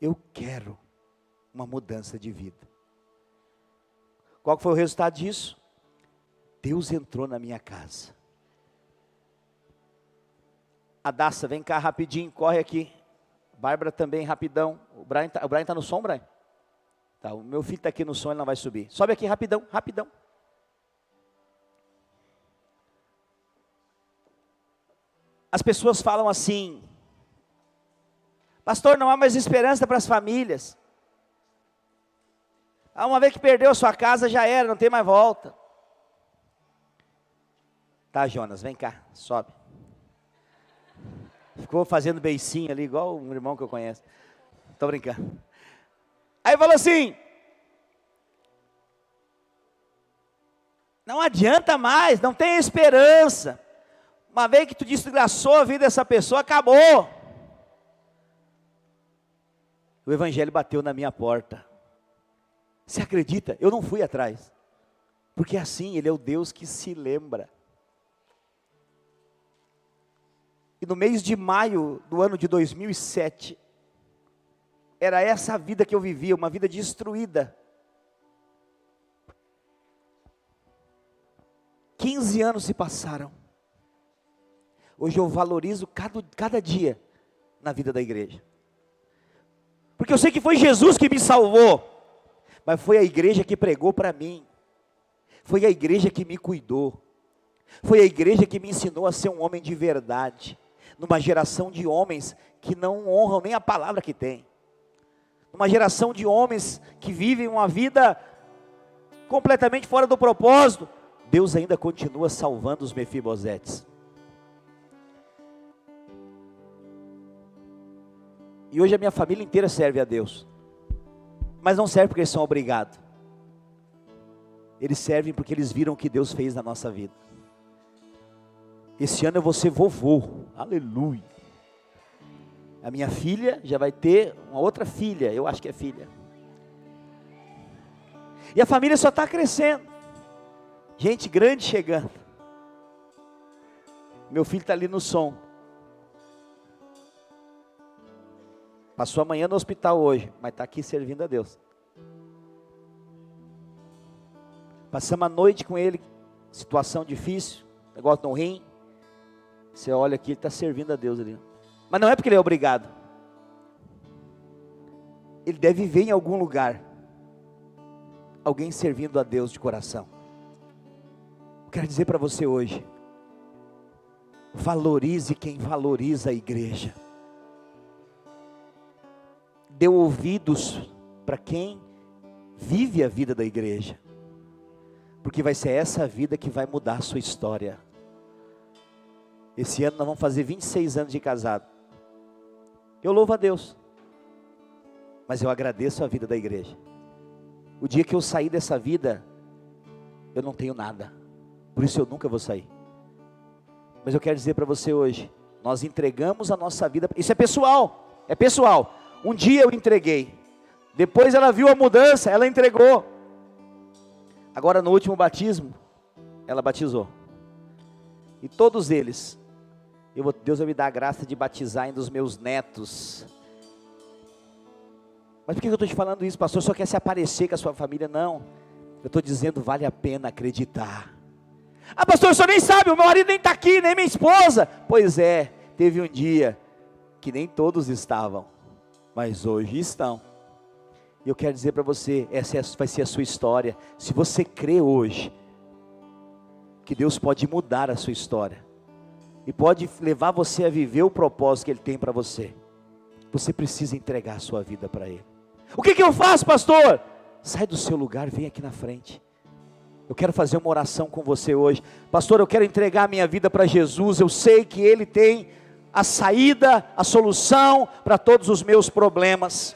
eu quero uma mudança de vida. Qual foi o resultado disso? Deus entrou na minha casa. Adassa, vem cá rapidinho, corre aqui. Bárbara também, rapidão. O Brian tá no som, Brian? Tá, o meu filho está aqui no som, ele não vai subir. Sobe aqui rapidão, rapidão. As pessoas falam assim, pastor, não há mais esperança para as famílias. Uma vez que perdeu a sua casa, já era, não tem mais volta. Tá, Jonas, vem cá, sobe. Ficou fazendo beicinho ali, igual um irmão que eu conheço. Estou brincando. Aí falou assim, não adianta mais, não tem esperança. Uma vez que tu desgraçou a vida dessa pessoa, acabou. O evangelho bateu na minha porta. Você acredita? Eu não fui atrás. Porque assim, Ele é o Deus que se lembra. E no mês de maio do ano de 2007, era essa a vida que eu vivia, uma vida destruída. 15 anos se passaram. Hoje eu valorizo cada dia na vida da igreja. Porque eu sei que foi Jesus que me salvou. Mas foi a igreja que pregou para mim. Foi a igreja que me cuidou. Foi a igreja que me ensinou a ser um homem de verdade. Numa geração de homens que não honram nem a palavra que tem. Numa geração de homens que vivem uma vida completamente fora do propósito. Deus ainda continua salvando os Mefibosetes. E hoje a minha família inteira serve a Deus. Mas não serve porque eles são obrigados. Eles servem porque eles viram o que Deus fez na nossa vida. Esse ano eu vou ser vovô. Aleluia. A minha filha já vai ter uma outra filha. Eu acho que é filha. E a família só está crescendo. Gente grande chegando. Meu filho está ali no som. Passou a manhã no hospital hoje, mas está aqui servindo a Deus. Passamos a noite com ele, situação difícil, negócio no rim. Você olha aqui, ele está servindo a Deus ali. Mas não é porque ele é obrigado. Ele deve viver em algum lugar. Alguém servindo a Deus de coração. Eu quero dizer para você hoje. Valorize quem valoriza a igreja. Dê ouvidos para quem vive a vida da igreja. Porque vai ser essa vida que vai mudar a sua história. Esse ano nós vamos fazer 26 anos de casado. Eu louvo a Deus. Mas eu agradeço a vida da igreja. O dia que eu sair dessa vida, eu não tenho nada. Por isso eu nunca vou sair. Mas eu quero dizer para você hoje, nós entregamos a nossa vida, isso é pessoal, é pessoal. Um dia eu entreguei, depois ela viu a mudança, ela entregou. Agora no último batismo, ela batizou. E todos eles, Deus vai me dar a graça de batizar ainda os meus netos. Mas por que eu estou te falando isso, pastor? Só quer se aparecer com a sua família? Não, eu estou dizendo, vale a pena acreditar. Ah, pastor, o senhor nem sabe, o meu marido nem está aqui, nem minha esposa. Pois é, teve um dia que nem todos estavam, mas hoje estão. E eu quero dizer para você, essa vai ser a sua história. Se você crê hoje, que Deus pode mudar a sua história, e pode levar você a viver o propósito que Ele tem para você, você precisa entregar a sua vida para Ele. O que eu faço, pastor? Sai do seu lugar, vem aqui na frente. Eu quero fazer uma oração com você hoje. Pastor, eu quero entregar a minha vida para Jesus. Eu sei que Ele tem a saída, a solução para todos os meus problemas.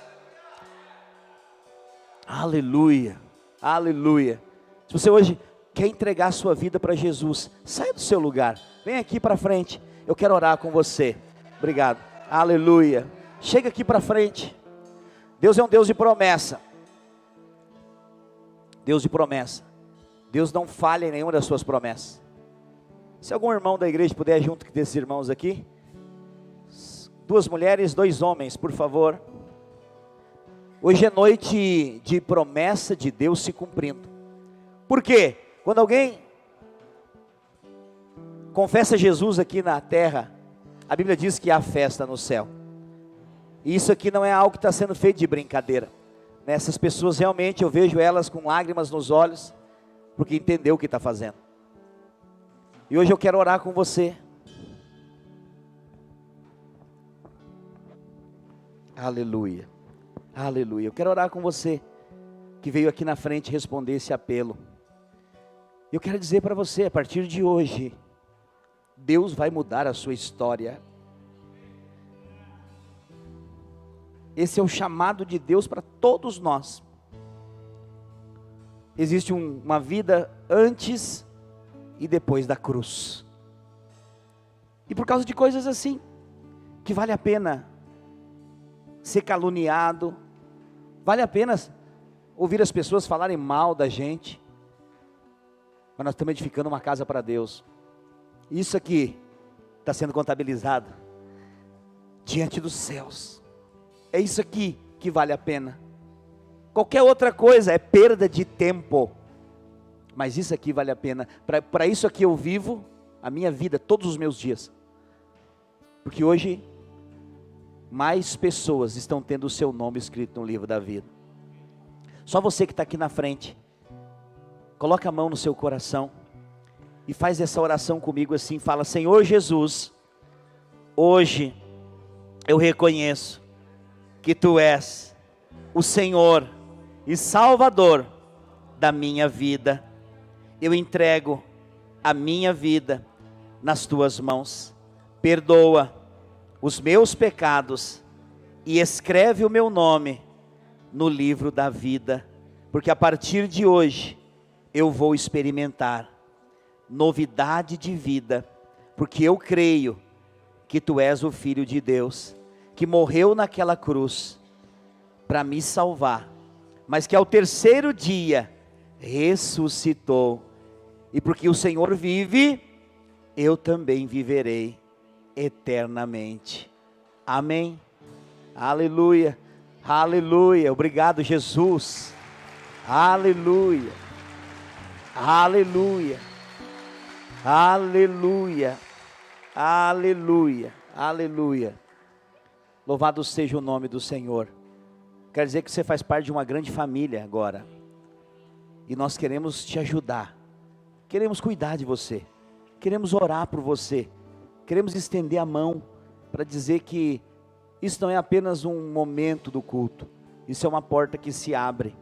Aleluia, aleluia. Se você hoje quer entregar a sua vida para Jesus, sai do seu lugar, vem aqui para frente. Eu quero orar com você. Obrigado, aleluia. Chega aqui para frente. Deus é um Deus de promessa. Deus de promessa. Deus não falha em nenhuma das suas promessas. Se algum irmão da igreja puder junto desses irmãos aqui, 2 mulheres, 2 homens, por favor. Hoje é noite de promessa de Deus se cumprindo. Por quê? Quando alguém confessa Jesus aqui na terra, a Bíblia diz que há festa no céu. E isso aqui não é algo que está sendo feito de brincadeira. Essas pessoas realmente, eu vejo elas com lágrimas nos olhos, porque entendeu o que está fazendo. E hoje eu quero orar com você. Aleluia, aleluia. Eu quero orar com você, que veio aqui na frente responder esse apelo. Eu quero dizer para você, a partir de hoje, Deus vai mudar a sua história. Esse é o chamado de Deus para todos nós. Existe uma vida antes e depois da cruz. E por causa de coisas assim, que vale a pena ser caluniado, vale a pena ouvir as pessoas falarem mal da gente, mas nós estamos edificando uma casa para Deus. Isso aqui está sendo contabilizado diante dos céus. É isso aqui que vale a pena. Qualquer outra coisa é perda de tempo, mas isso aqui vale a pena. Para isso aqui eu vivo a minha vida todos os meus dias, porque hoje mais pessoas estão tendo o seu nome escrito no livro da vida. Só você que está aqui na frente, coloca a mão no seu coração e faz essa oração comigo assim, fala: Senhor Jesus, hoje eu reconheço que Tu és o Senhor e Salvador da minha vida. Eu entrego a minha vida nas Tuas mãos. Perdoa os meus pecados e escreve o meu nome no livro da vida, porque a partir de hoje eu vou experimentar novidade de vida, porque eu creio que Tu és o Filho de Deus, que morreu naquela cruz para me salvar, mas que ao terceiro dia ressuscitou, e porque o Senhor vive, eu também viverei eternamente. Amém, aleluia, aleluia. Obrigado, Jesus, aleluia, aleluia, aleluia, aleluia, aleluia. Louvado seja o nome do Senhor. Quer dizer que você faz parte de uma grande família agora, e nós queremos te ajudar, queremos cuidar de você, queremos orar por você, queremos estender a mão para dizer que isso não é apenas um momento do culto, isso é uma porta que se abre.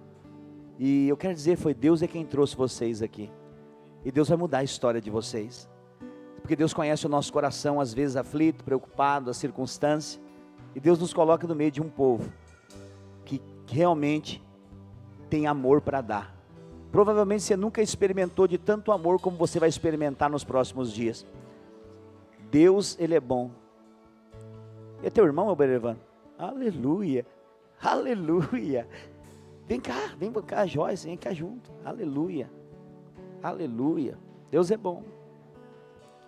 E eu quero dizer, foi Deus quem trouxe vocês aqui, e Deus vai mudar a história de vocês, porque Deus conhece o nosso coração, às vezes aflito, preocupado, a circunstância, e Deus nos coloca no meio de um povo que realmente tem amor para dar. Provavelmente você nunca experimentou de tanto amor como você vai experimentar nos próximos dias. Deus, Ele é bom. É teu irmão, Obrerevan? Aleluia, aleluia. Vem cá, Joyce, vem cá junto. Aleluia, aleluia. Deus é bom.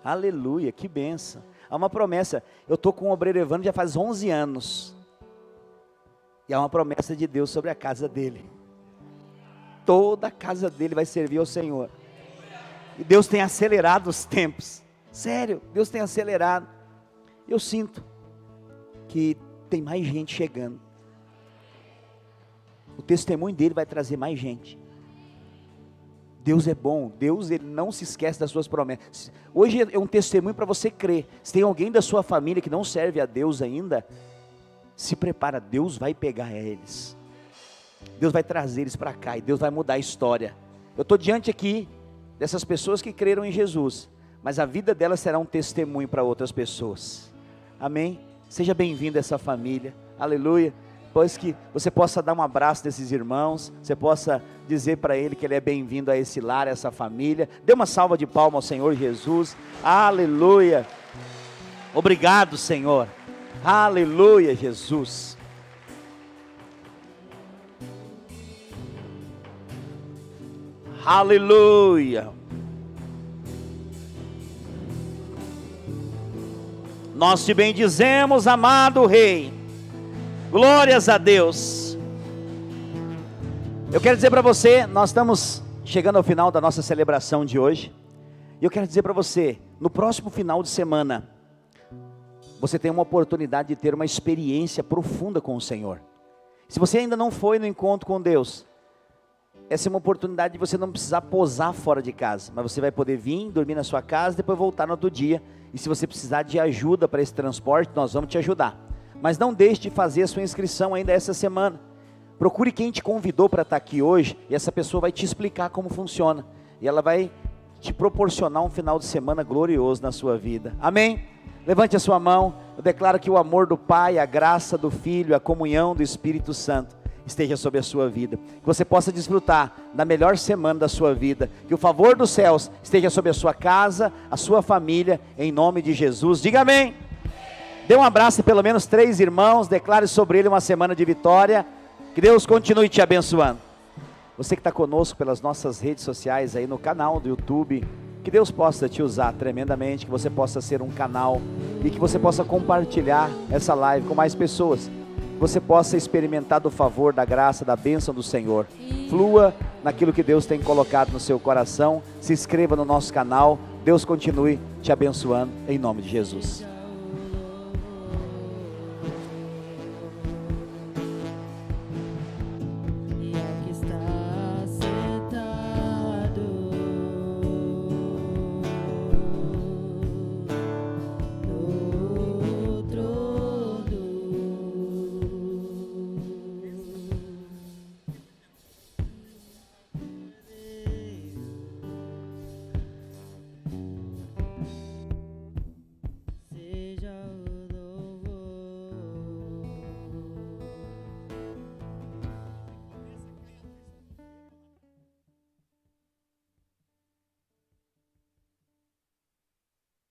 Aleluia, que benção. Há uma promessa. Eu estou com o obreiro Evandro já faz 11 anos. E há uma promessa de Deus sobre a casa dele. Toda a casa dele vai servir ao Senhor. E Deus tem acelerado os tempos. Sério, Deus tem acelerado. Eu sinto que tem mais gente chegando. O testemunho dele vai trazer mais gente. Deus é bom, Deus ele não se esquece das suas promessas. Hoje é um testemunho para você crer. Se tem alguém da sua família que não serve a Deus ainda, se prepara, Deus vai pegar eles. Deus vai trazer eles para cá e Deus vai mudar a história. Eu estou diante aqui dessas pessoas que creram em Jesus, mas a vida delas será um testemunho para outras pessoas. Amém? Seja bem-vindo a essa família. Aleluia. Depois que você possa dar um abraço desses irmãos, você possa dizer para ele que ele é bem-vindo a esse lar, a essa família. Dê uma salva de palmas ao Senhor Jesus. Aleluia. Obrigado, Senhor. Aleluia, Jesus. Aleluia. Nós te bendizemos, amado Rei. Glórias a Deus. Eu quero dizer para você, nós estamos chegando ao final da nossa celebração de hoje. E eu quero dizer para você, no próximo final de semana, você tem uma oportunidade de ter uma experiência profunda com o Senhor. Se você ainda não foi no encontro com Deus, essa é uma oportunidade de você não precisar posar fora de casa, mas você vai poder vir, dormir na sua casa, depois voltar no outro dia. E se você precisar de ajuda para esse transporte, nós vamos te ajudar. Mas não deixe de fazer a sua inscrição ainda essa semana. Procure quem te convidou para estar aqui hoje, e essa pessoa vai te explicar como funciona. E ela vai te proporcionar um final de semana glorioso na sua vida. Amém? Levante a sua mão. Eu declaro que o amor do Pai, a graça do Filho, a comunhão do Espírito Santo esteja sobre a sua vida. Que você possa desfrutar da melhor semana da sua vida. Que o favor dos céus esteja sobre a sua casa, a sua família, em nome de Jesus. Diga amém. Dê um abraço a pelo menos 3 irmãos, declare sobre ele uma semana de vitória. Que Deus continue te abençoando. Você que está conosco pelas nossas redes sociais aí no canal do YouTube, que Deus possa te usar tremendamente, que você possa ser um canal e que você possa compartilhar essa live com mais pessoas. Que você possa experimentar do favor, da graça, da bênção do Senhor. Flua naquilo que Deus tem colocado no seu coração. Se inscreva no nosso canal. Deus continue te abençoando em nome de Jesus.